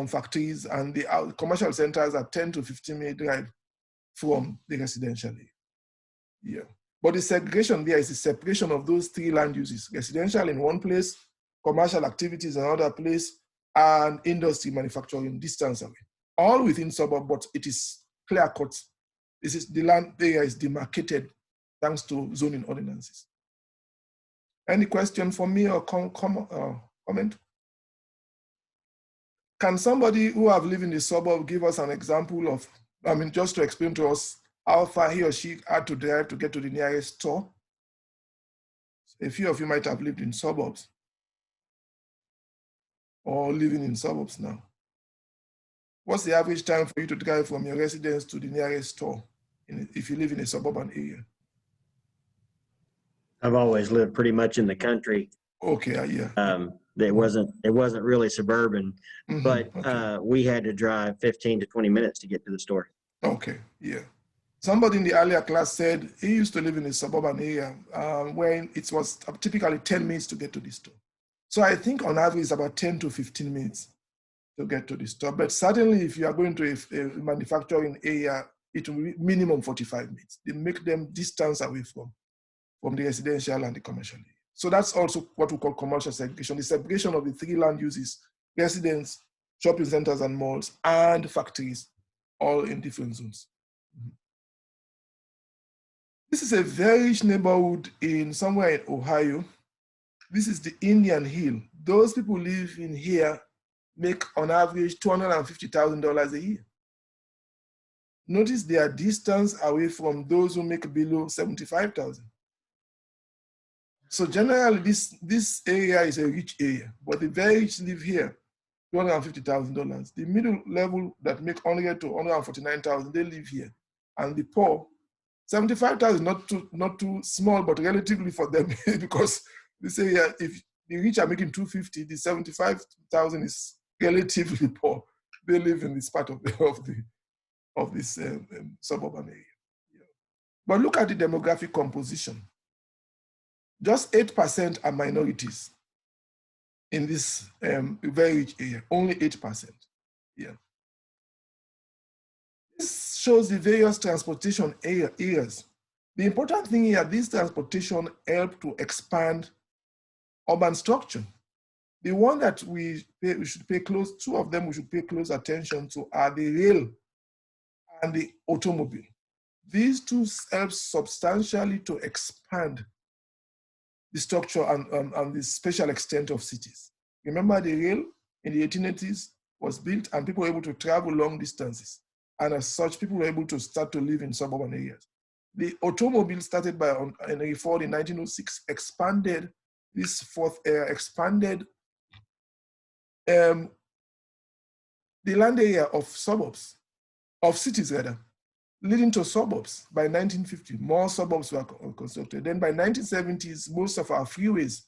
factories, and the commercial centers are 10 to 15 minute drive from the residential area. Yeah. But the segregation there is the separation of those three land uses: residential in one place, commercial activities in another place, and industry manufacturing distance away. All within suburb, but it is clear cut. The land area is demarcated thanks to zoning ordinances. Any question for me or comment? Can somebody who have lived in the suburb give us an example of, just to explain to us how far he or she had to drive to get to the nearest store? A few of you might have lived in suburbs or living in suburbs now. What's the average time for you to drive from your residence to the nearest store if you live in a suburban area? I've always lived pretty much in the country. Okay, yeah. It wasn't really suburban, but okay. we had to drive 15 to 20 minutes to get to the store. Okay, yeah. Somebody in the earlier class said he used to live in a suburban area where it was typically 10 minutes to get to the store. So I think on average it's about 10 to 15 minutes to get to the store. But certainly if you are going to a manufacturing area, it will be minimum 45 minutes. They make them distance away from the residential and the commercial area. So that's also what we call commercial segregation, the segregation of the three land uses: residents, shopping centers and malls, and factories, all in different zones. This is a very rich neighborhood in somewhere in Ohio. This is the Indian Hill. Those people live in here make on average $250,000 a year. Notice their distance away from those who make below 75,000. So generally, this area is a rich area, but the very rich live here, $250,000. The middle level that make 100 to 149,000, they live here, and the poor, 75,000 not too small, but relatively for them because this area, if the rich are making 250, the 75,000 is relatively poor. They live in this part of this suburban area. Yeah. But look at the demographic composition. Just 8% are minorities in this very rich area, only 8%. Yeah. This shows the various transportation areas. The important thing here, this transportation help to expand urban structure. The one that we should pay close, two of them we should pay close attention to are the rail and the automobile. These two help substantially to expand the structure and the spatial extent of cities. Remember, the rail in the 1880s was built and people were able to travel long distances. And as such, people were able to start to live in suburban areas. The automobile started by Henry Ford in 1906, expanded this fourth area, expanded the land area of suburbs, of cities rather, leading to suburbs. By 1950, more suburbs were constructed. Then by 1970s, most of our freeways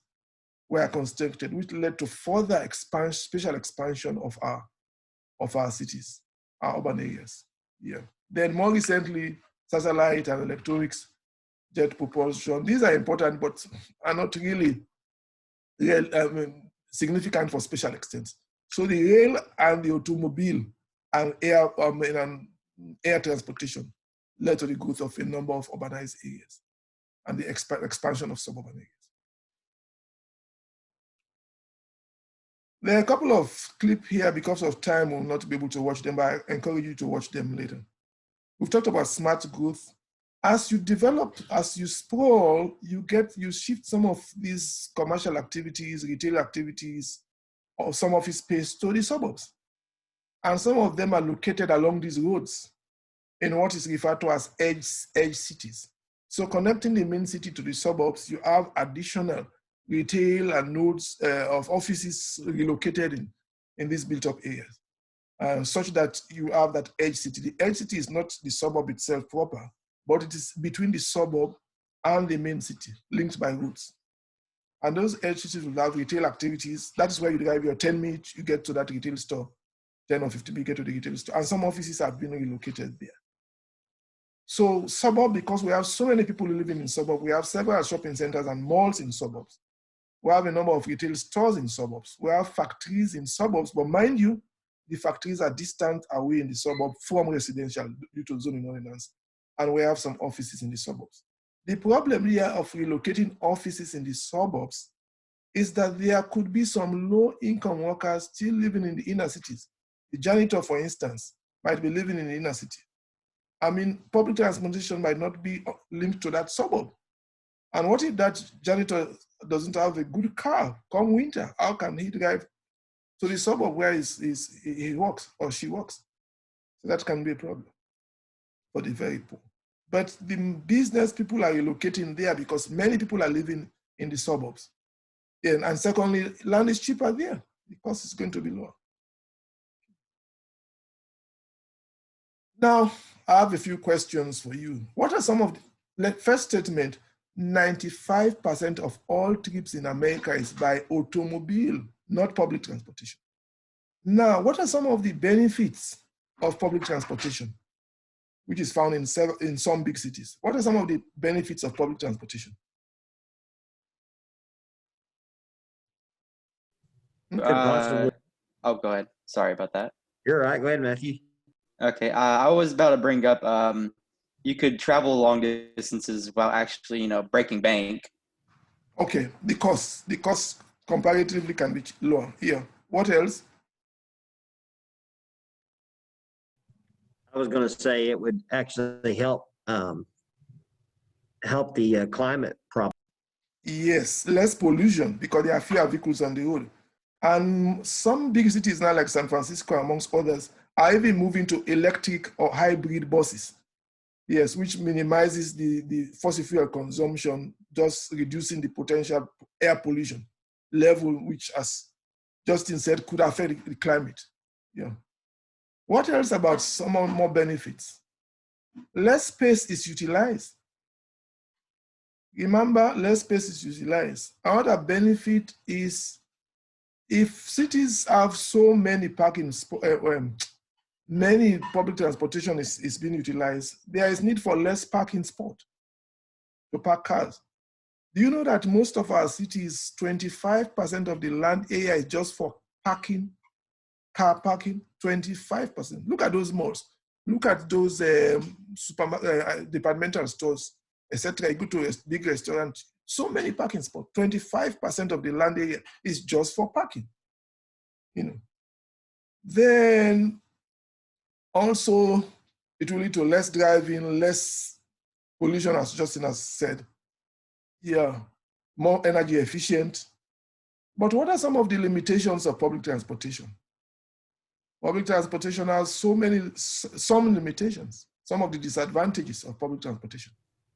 were constructed, which led to further spatial expansion of our cities, our urban areas. Yeah. Then more recently, satellite and electronics, jet propulsion. These are important, but are not really significant for spatial extent. So the rail and the automobile and air transportation led to the growth of a number of urbanized areas and the expansion of suburban areas. There are a couple of clips here. Because of time, we'll not be able to watch them, but I encourage you to watch them later. We've talked about smart growth. As you develop, as you sprawl, you shift some of these commercial activities, retail activities, or some office space to the suburbs. And some of them are located along these roads in what is referred to as edge cities. So connecting the main city to the suburbs, you have additional retail and nodes of offices relocated in these built-up areas, such that you have that edge city. The edge city is not the suburb itself proper, but it is between the suburb and the main city, linked by roads. And those edge cities will have retail activities. That is where you drive your 10 minutes, you get to that retail store. 10 or 15 minutes, you get to the retail store. And some offices have been relocated there. So suburb, because we have so many people living in suburbs, we have several shopping centers and malls in suburbs. We have a number of retail stores in suburbs. We have factories in suburbs, but mind you, the factories are distant away in the suburb from residential due to zoning ordinance. And we have some offices in the suburbs. The problem here of relocating offices in the suburbs is that there could be some low-income workers still living in the inner cities. The janitor, for instance, might be living in the inner city. I mean, public transportation might not be linked to that suburb. And what if that janitor doesn't have a good car come winter? How can he drive to the suburb where he works or she works? So that can be a problem for the very poor. But the business people are relocating there because many people are living in the suburbs. And secondly, land is cheaper there. The cost is going to be lower. Now, I have a few questions for you. What are some of the, first statement, 95% of all trips in America is by automobile, not public transportation. Now, what are some of the benefits of public transportation, which is found in some big cities? What are some of the benefits of public transportation? Oh, go ahead. Sorry about that. You're right. Go ahead, Matthew. Okay, I was about to bring up you could travel long distances while actually, breaking bank. Okay, the cost comparatively can be lower. Here, what else? I was going to say it would actually help help the climate problem. Yes, less pollution because there are fewer vehicles on the road. And some big cities now, like San Francisco, amongst others, are even moving to electric or hybrid buses. Yes, which minimizes the fossil fuel consumption, just reducing the potential air pollution level, which, as Justin said, could affect the climate. Yeah. What else about some more benefits? Less space is utilized. Remember, less space is utilized. Another benefit is if cities have so many parking many public transportation is being utilized, there is need for less parking spot to park cars. Do you know that most of our cities, 25% of the land area is just for parking, car parking, 25%. Look at those malls. Look at those departmental stores, etc. You go to a big restaurant, so many parking spots. 25% of the land area is just for parking. Then also, it will lead to less driving, less pollution, as Justin has said. Yeah, more energy efficient. But what are some of the limitations of public transportation? Public transportation has some limitations, some of the disadvantages of public transportation.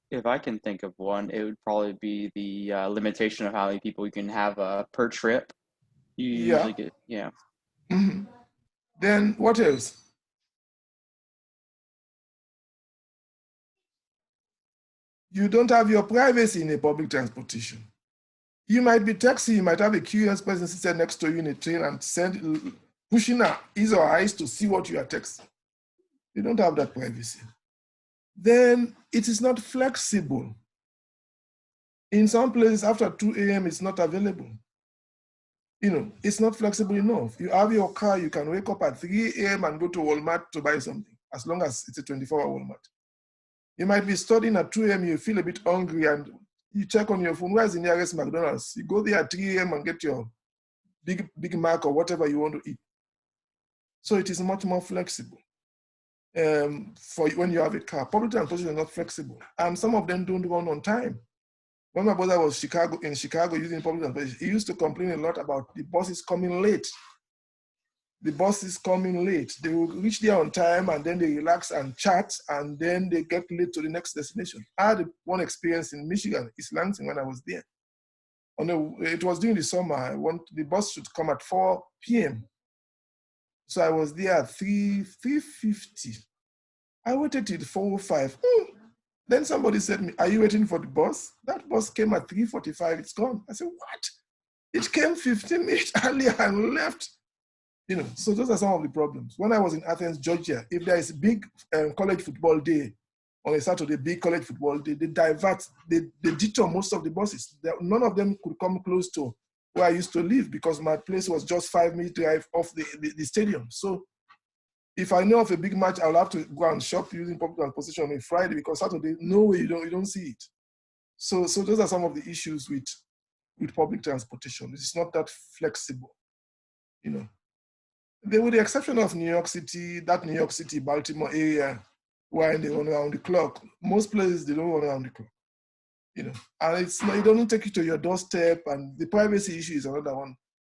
If I can think of one, it would probably be the limitation of how many people you can have per trip. You usually get, yeah. Mm-hmm. Then what else? You don't have your privacy in a public transportation. You might be taxi, you might have a curious person sitting next to you in a train and pushing his or her eyes to see what you are texting. You don't have that privacy. Then it is not flexible. In some places, after 2 a.m., it's not available. It's not flexible enough. You have your car, you can wake up at 3 a.m. and go to Walmart to buy something, as long as it's a 24-hour Walmart. You might be studying at 2 a.m., you feel a bit hungry, and you check on your phone, where's the nearest McDonald's? You go there at 3 a.m. and get your Big Mac or whatever you want to eat. So it is much more flexible for when you have a car. Public transportation is not flexible, and some of them don't run on time. When my brother was in Chicago using public transportation, he used to complain a lot about the buses coming late. The bus is coming late. They will reach there on time and then they relax and chat and then they get late to the next destination. I had one experience in Michigan, East Lansing, when I was there. It was during the summer. The bus should come at 4 p.m. So I was there at 3:50. I waited till 4:05. Then somebody said to me, are you waiting for the bus? That bus came at 3:45, it's gone. I said, what? It came 15 minutes earlier and left. So those are some of the problems. When I was in Athens, Georgia, if there is a big college football day on a Saturday, big college football day, they detour most of the buses. None of them could come close to where I used to live because my place was just 5-minute drive off the stadium. So if I know of a big match, I'll have to go and shop using public transportation on a Friday because Saturday, no way, you don't see it. So those are some of the issues with public transportation. It's not that flexible, With the exception of New York City, Baltimore area, where they run around the clock, most places, they don't run around the clock, And it doesn't take you to your doorstep, and the privacy issue is another one.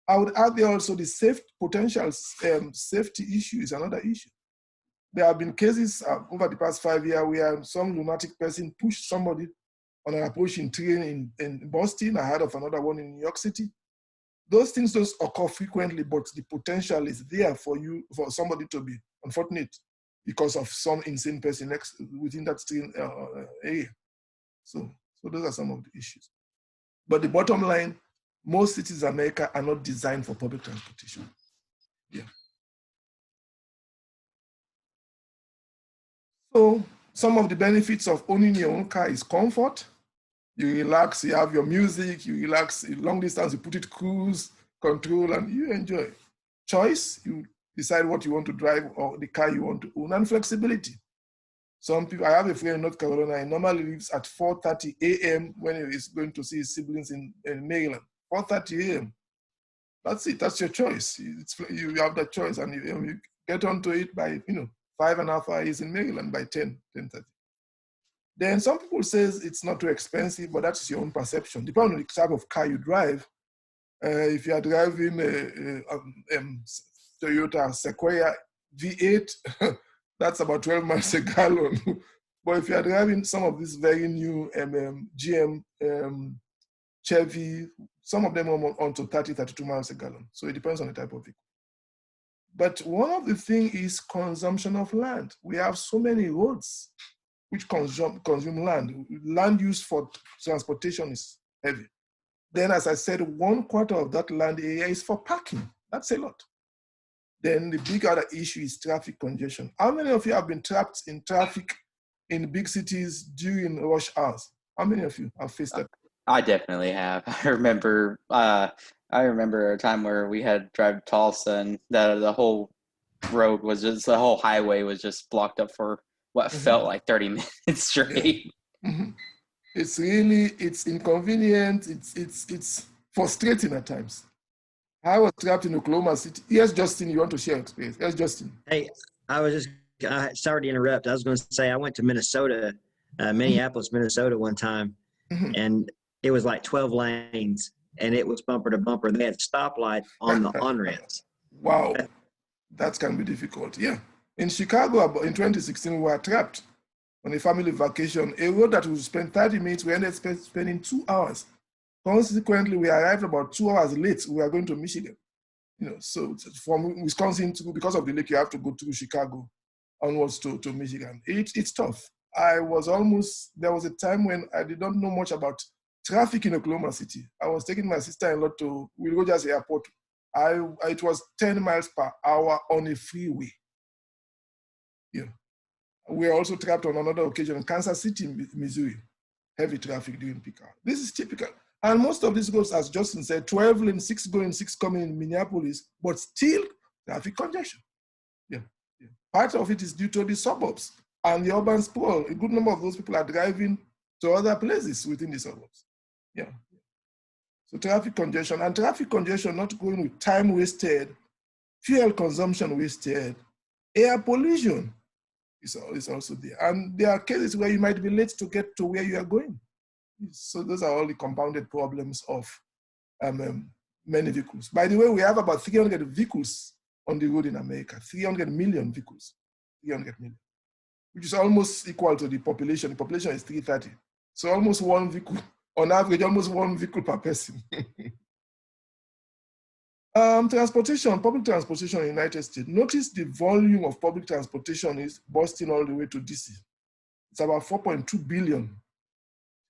I would add there also the potential safety issue is another issue. There have been cases over the past 5 years where some lunatic person pushed somebody on an approaching train in Boston. I heard of another one in New York City. Those things don't occur frequently, but the potential is there for somebody to be unfortunate because of some insane person within that train area. So those are some of the issues. But the bottom line, most cities in America are not designed for public transportation. Yeah. So some of the benefits of owning your own car is comfort. You relax, you have your music, you relax, long distance, you put it cruise control, and you enjoy. Choice, you decide what you want to drive or the car you want to own, and flexibility. Some people, I have a friend in North Carolina, he normally leaves at 4:30 a.m. when he is going to see his siblings in Maryland. 4:30 a.m. That's it, that's your choice. You have that choice, and you get onto it by 5.5 hours in Maryland by 10:30. Then some people say it's not too expensive, but that's your own perception. Depending on the type of car you drive, if you are driving a Toyota Sequoia V8, that's about 12 miles a gallon. But if you are driving some of these very new GM Chevy, some of them are onto 30, 32 miles a gallon. So it depends on the type of vehicle. But one of the things is consumption of land. We have so many roads which consume land. Land used for transportation is heavy. Then, as I said, 1/4 of that land area is for parking. That's a lot. Then the big other issue is traffic congestion. How many of you have been trapped in traffic in big cities during rush hours? How many of you have faced that? I definitely have. I remember a time where we had to drive to Tulsa, and the whole road was just, the whole highway was just blocked up for what felt like 30 minutes straight. Yeah. Mm-hmm. It's inconvenient. It's frustrating at times. I was trapped in Oklahoma City. Yes, Justin, you want to share experience? Yes, Justin. Hey, sorry to interrupt. I was going to say I went to Minnesota, Minneapolis, Minnesota one time, and it was like 12 lanes, and it was bumper to bumper. They had stoplights on the on-ramps. Wow, that can be difficult. Yeah. In Chicago, in 2016, we were trapped on a family vacation. A road that would spend 30 minutes, we ended up spending 2 hours. Consequently, we arrived about 2 hours late. We were going to Michigan. So from Wisconsin because of the lake, you have to go through Chicago onwards to Michigan. It's tough. There was a time when I did not know much about traffic in Oklahoma City. I was taking my sister-in-law to Will Rogers Airport. It was 10 miles per hour on a freeway. Yeah. We are also trapped on another occasion in Kansas City, Missouri. Heavy traffic during peak hour. This is typical. And most of these roads, as Justin said, 12 lanes, 6 going, 6 coming in Minneapolis, but still traffic congestion. Yeah. Part of it is due to the suburbs and the urban sprawl. A good number of those people are driving to other places within the suburbs. Yeah. So traffic congestion, not going with time wasted, fuel consumption wasted, air pollution is also there. And there are cases where you might be late to get to where you are going. So those are all the compounded problems of many vehicles. By the way, we have about 300 vehicles on the road in America, 300 million vehicles, 300 million, which is almost equal to the population. The population is 330. So almost one vehicle, on average, almost one vehicle per person. Transportation, public transportation in the United States. Notice the volume of public transportation is Boston all the way to DC. It's about 4.2 billion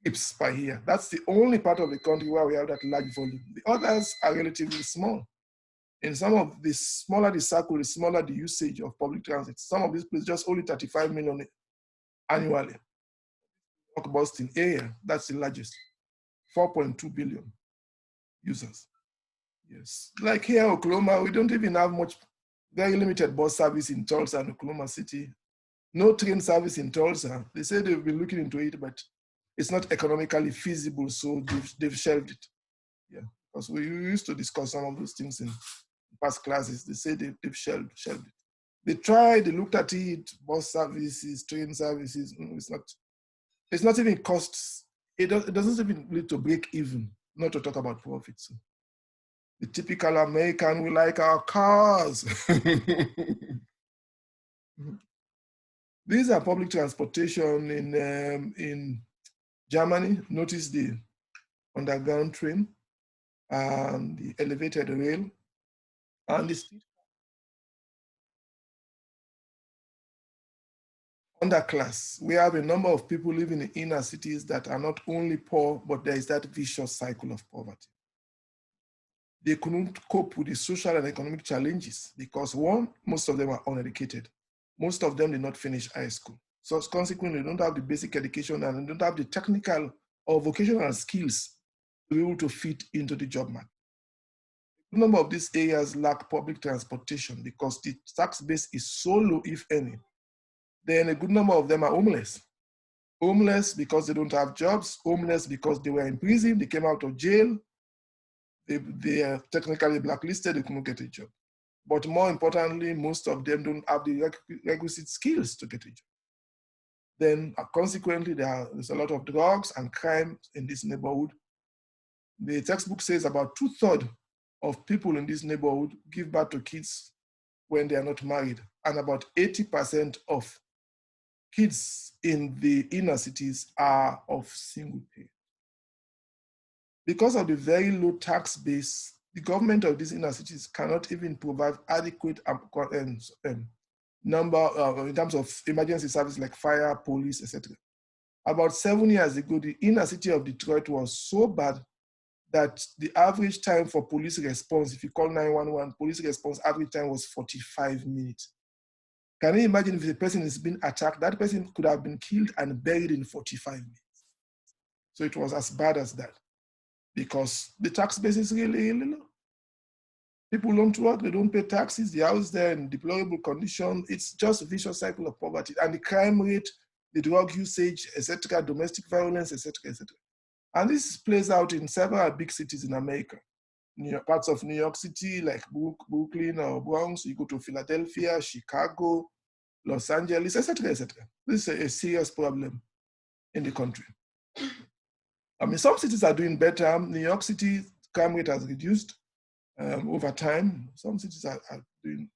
trips per year. That's the only part of the country where we have that large volume. The others are relatively small. In some of the smaller the circle, the smaller the usage of public transit. Some of these places just only 35 million annually. Boston area, that's the largest. 4.2 billion users. Yes. Like here in Oklahoma, we don't even have much, very limited bus service in Tulsa and Oklahoma City. No train service in Tulsa. They say they've been looking into it, but it's not economically feasible, so they've shelved it. Yeah, because we used to discuss some of those things in past classes. They say they've shelved it. They tried, they looked at it, bus services, train services. It's not even costs. It doesn't even lead to break even, not to talk about profits. So the typical American, we like our cars. These are public transportation in Germany, notice the underground train, the elevated rail, and the street underclass. We have a number of people living in inner cities that are not only poor, but there is that vicious cycle of poverty. They couldn't cope with the social and economic challenges because one, most of them are uneducated. Most of them did not finish high school. So consequently, they don't have the basic education and they don't have the technical or vocational skills to be able to fit into the job market. A number of these areas lack public transportation because the tax base is so low, if any. Then a good number of them are homeless. Homeless because they don't have jobs, homeless because they were in prison, they came out of jail, they are technically blacklisted, they couldn't get a job. But more importantly, most of them don't have the requisite skills to get a job. Then consequently, there's a lot of drugs and crime in this neighborhood. The textbook says about 2/3 of people in this neighborhood give birth to kids when they are not married, and about 80% of kids in the inner cities are of single parent. Because of the very low tax base, the government of these inner cities cannot even provide adequate number in terms of emergency service like fire, police, etc. About 7 years ago, the inner city of Detroit was so bad that the average time for police response, if you call 911, police response average time was 45 minutes. Can you imagine if a person is being attacked, that person could have been killed and buried in 45 minutes. So it was as bad as that because the tax base is really, really low. People don't work, they don't pay taxes, the house there in deplorable condition. It's just a vicious cycle of poverty. And the crime rate, the drug usage, etc., domestic violence, etc., etc. And this plays out in several big cities in America. Parts of New York City, like Brooklyn or Bronx, you go to Philadelphia, Chicago, Los Angeles, etc., etc. This is a serious problem in the country. I mean, some cities are doing better. New York City crime rate has reduced over time. Some cities are doing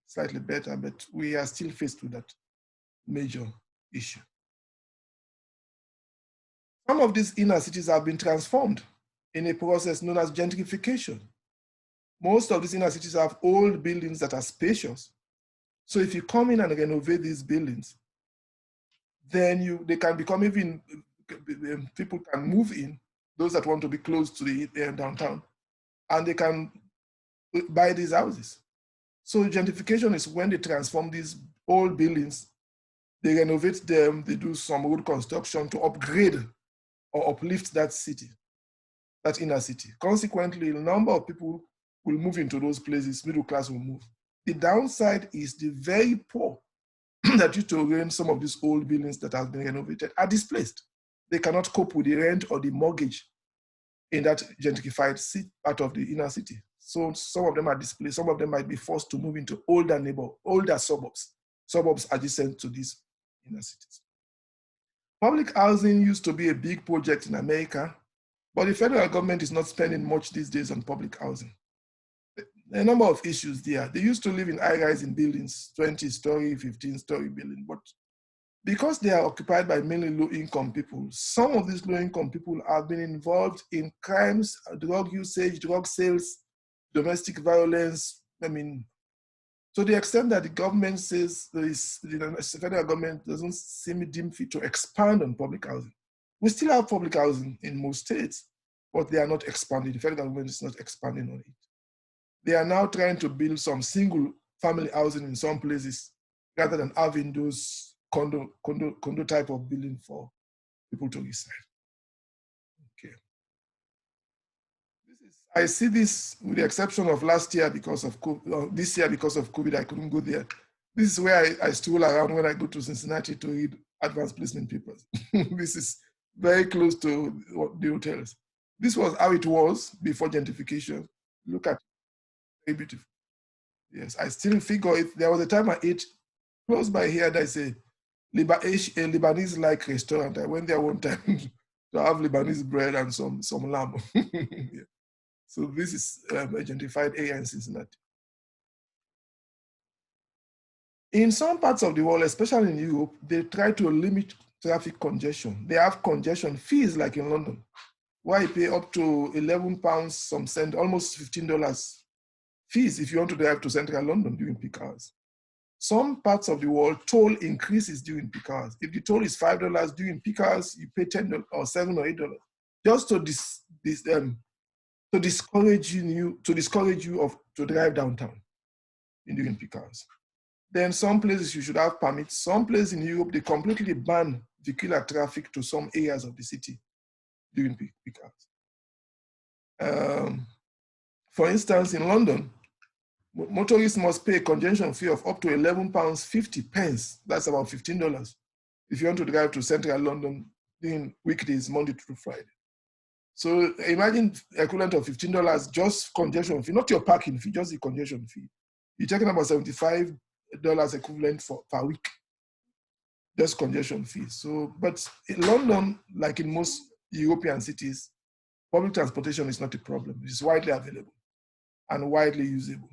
slightly better, but we are still faced with that major issue. Some of these inner cities have been transformed in a process known as gentrification. Most of these inner cities have old buildings that are spacious. So if you come in and renovate these buildings, then they can become even, people can move in, those that want to be close to the downtown, and they can buy these houses. So gentrification is when they transform these old buildings, they renovate them, they do some road construction to upgrade or uplift that city, that inner city. Consequently, a number of people will move into those places, middle class will move. The downside is the very poor that used to rent some of these old buildings that have been renovated are displaced. They cannot cope with the rent or the mortgage in that gentrified part of the inner city. So some of them are displaced. Some of them might be forced to move into older suburbs adjacent to these inner cities. Public housing used to be a big project in America, but the federal government is not spending much these days on public housing. There are a number of issues there. They used to live in high-rising buildings, 20-story, 15-story buildings, but because they are occupied by mainly low-income people, some of these low-income people have been involved in crimes, drug usage, drug sales, domestic violence. I mean, to the extent that the government says the federal government doesn't seem deemed fit to expand on public housing. We still have public housing in most states, but they are not expanding. The federal government is not expanding on it. They are now trying to build some single family housing in some places rather than having those condo type of building for people to reside. Okay. I see this with the exception of last year because of COVID, this year because of COVID, I couldn't go there. This is where I stroll around when I go to Cincinnati to read advanced placement papers. This is very close to the hotels. This was how it was before gentrification. Look at it, very beautiful. Yes, I still figure it. There was a time I ate close by here, there's a Lebanese-like restaurant. I went there one time to have Lebanese bread and some lamb. Yeah. So this is a gentrified area in Cincinnati. In some parts of the world, especially in Europe, they try to limit traffic congestion. They have congestion fees like in London, where you pay up to £11 some cent, almost $15 fees if you want to drive to central London during peak hours. Some parts of the world, toll increases during peak hours. If the toll is $5 during peak hours, you pay $10 or $7 or $8, just to discourage you to drive downtown during peak hours. Then some places you should have permits. Some places in Europe, they completely ban vehicular traffic to some areas of the city during peak hours. For instance, in London, motorists must pay a congestion fee of up to £11.50. That's about $15 if you want to drive to central London during weekdays, Monday through Friday. So imagine equivalent of $15 just congestion fee, not your parking fee, just the congestion fee. You're talking about $75 equivalent per week, just congestion fees. So, but in London, like in most European cities, public transportation is not a problem. It's widely available and widely usable.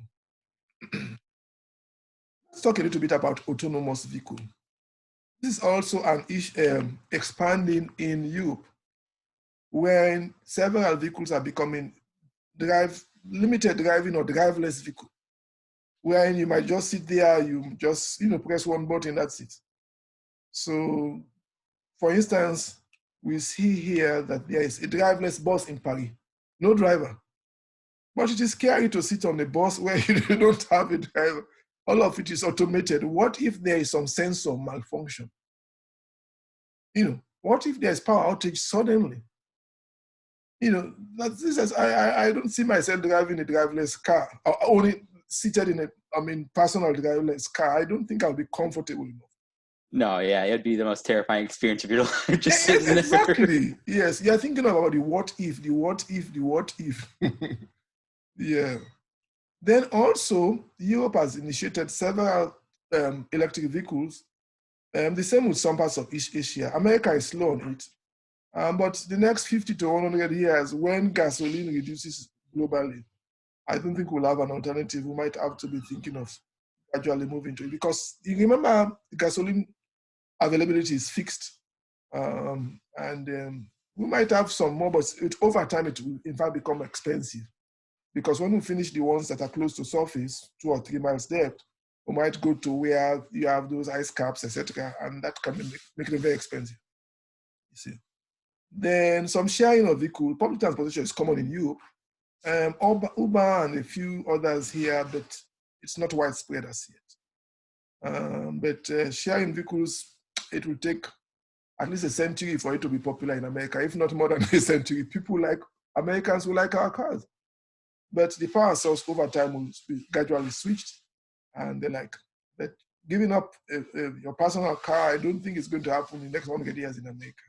Let's talk a little bit about autonomous vehicle. This is also an issue expanding in Europe, when several vehicles are becoming limited driving or driverless vehicle, where you might just sit there, you just press one button, that's it. So, for instance, we see here that there is a driverless bus in Paris, no driver. But it is scary to sit on a bus where you don't have a driver. All of it is automated. What if there is some sensor malfunction? What if there's power outage suddenly? I don't see myself driving a driverless car, or only seated in personal driverless car. I don't think I'll be comfortable enough. No, yeah, it'd be the most terrifying experience of your life. Just sitting there. Exactly. Yes, you're thinking about the what if. Yeah. Then also, Europe has initiated several electric vehicles. The same with some parts of Asia. America is slow on it. But the next 50 to 100 years, when gasoline reduces globally, I don't think we'll have an alternative. We might have to be thinking of gradually moving to it. Because you remember, the gasoline availability is fixed. We might have some more, but over time, it will in fact become expensive. Because when we finish the ones that are close to surface, 2 or 3 miles depth, we might go to where you have those ice caps, etc., and that can make them very expensive. You see. Then some sharing of vehicle, public transportation is common in Europe. Uber and a few others here, but it's not widespread as yet. Sharing vehicles, it will take at least a century for it to be popular in America, if not more than a century. Americans will like our cars. But the power source over time will be gradually switched. And they're like, but giving up your personal car, I don't think it's going to happen in the next 100 years in America.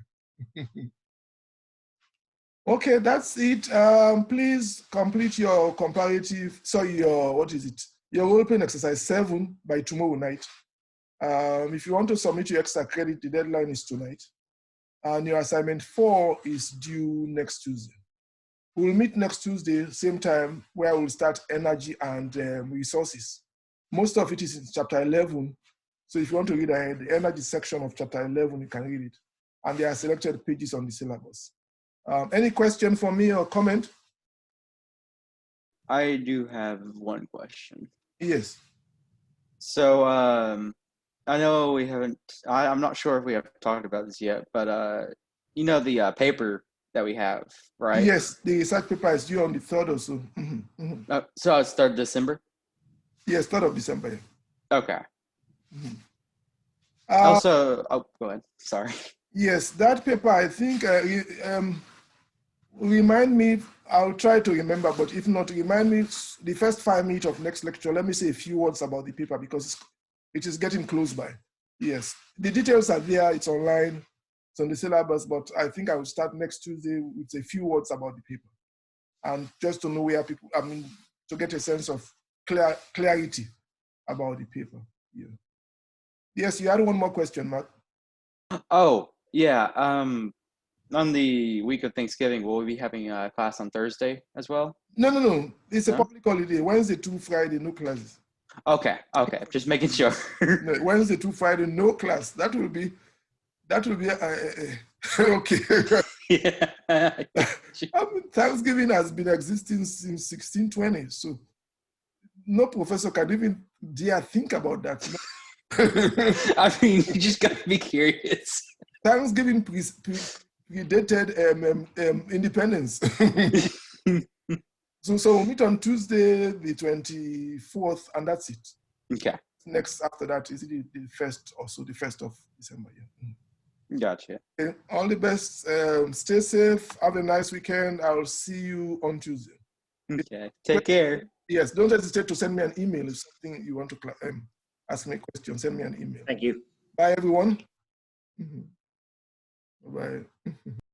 Okay, that's it. Please complete your your role-playing exercise 7 by tomorrow night. If you want to submit your extra credit, the deadline is tonight. And your assignment 4 is due next Tuesday. We'll meet next Tuesday, same time, where we'll start energy and resources. Most of it is in chapter 11. So if you want to read the energy section of chapter 11, you can read it. And there are selected pages on the syllabus. Any question for me or comment? I do have one question. Yes. So I know we haven't, I'm not sure if we have talked about this yet, but the paper that we have, right? Yes, the research paper is due on the 3rd or so. Mm-hmm. Mm-hmm. So it's 3rd December? Yes, 3rd of December. Okay. Mm-hmm. Also, go ahead. Sorry. Yes, that paper, I think, remind me, I'll try to remember, but if not, remind me the first 5 minutes of next lecture, let me say a few words about the paper because it is getting close by. Yes, the details are there, it's online, it's on the syllabus, but I think I will start next Tuesday with a few words about the paper. And just to know where people, to get a sense of clarity about the paper. Yeah. Yes, you had one more question, Matt. Oh, yeah. On the week of Thanksgiving, will we be having a class on Thursday as well? No. It's a public holiday. Wednesday to Friday, no classes. Okay. Just making sure. Wednesday to Friday, no class. That will be That will be okay. Yeah. Thanksgiving has been existing since 1620, so no professor can even dare think about that. I mean, you just got to be curious. Thanksgiving predated independence. So we'll meet on Tuesday, the 24th, and that's it. Okay. Next after that is the 1st, also the 1st of December. Yeah. Gotcha. Okay. All the best. Stay safe. Have a nice weekend. I'll see you on Tuesday. Okay. Take care. Yes. Don't hesitate to send me an email if something you want to ask me a question. Send me an email. Thank you. Bye, everyone. Bye.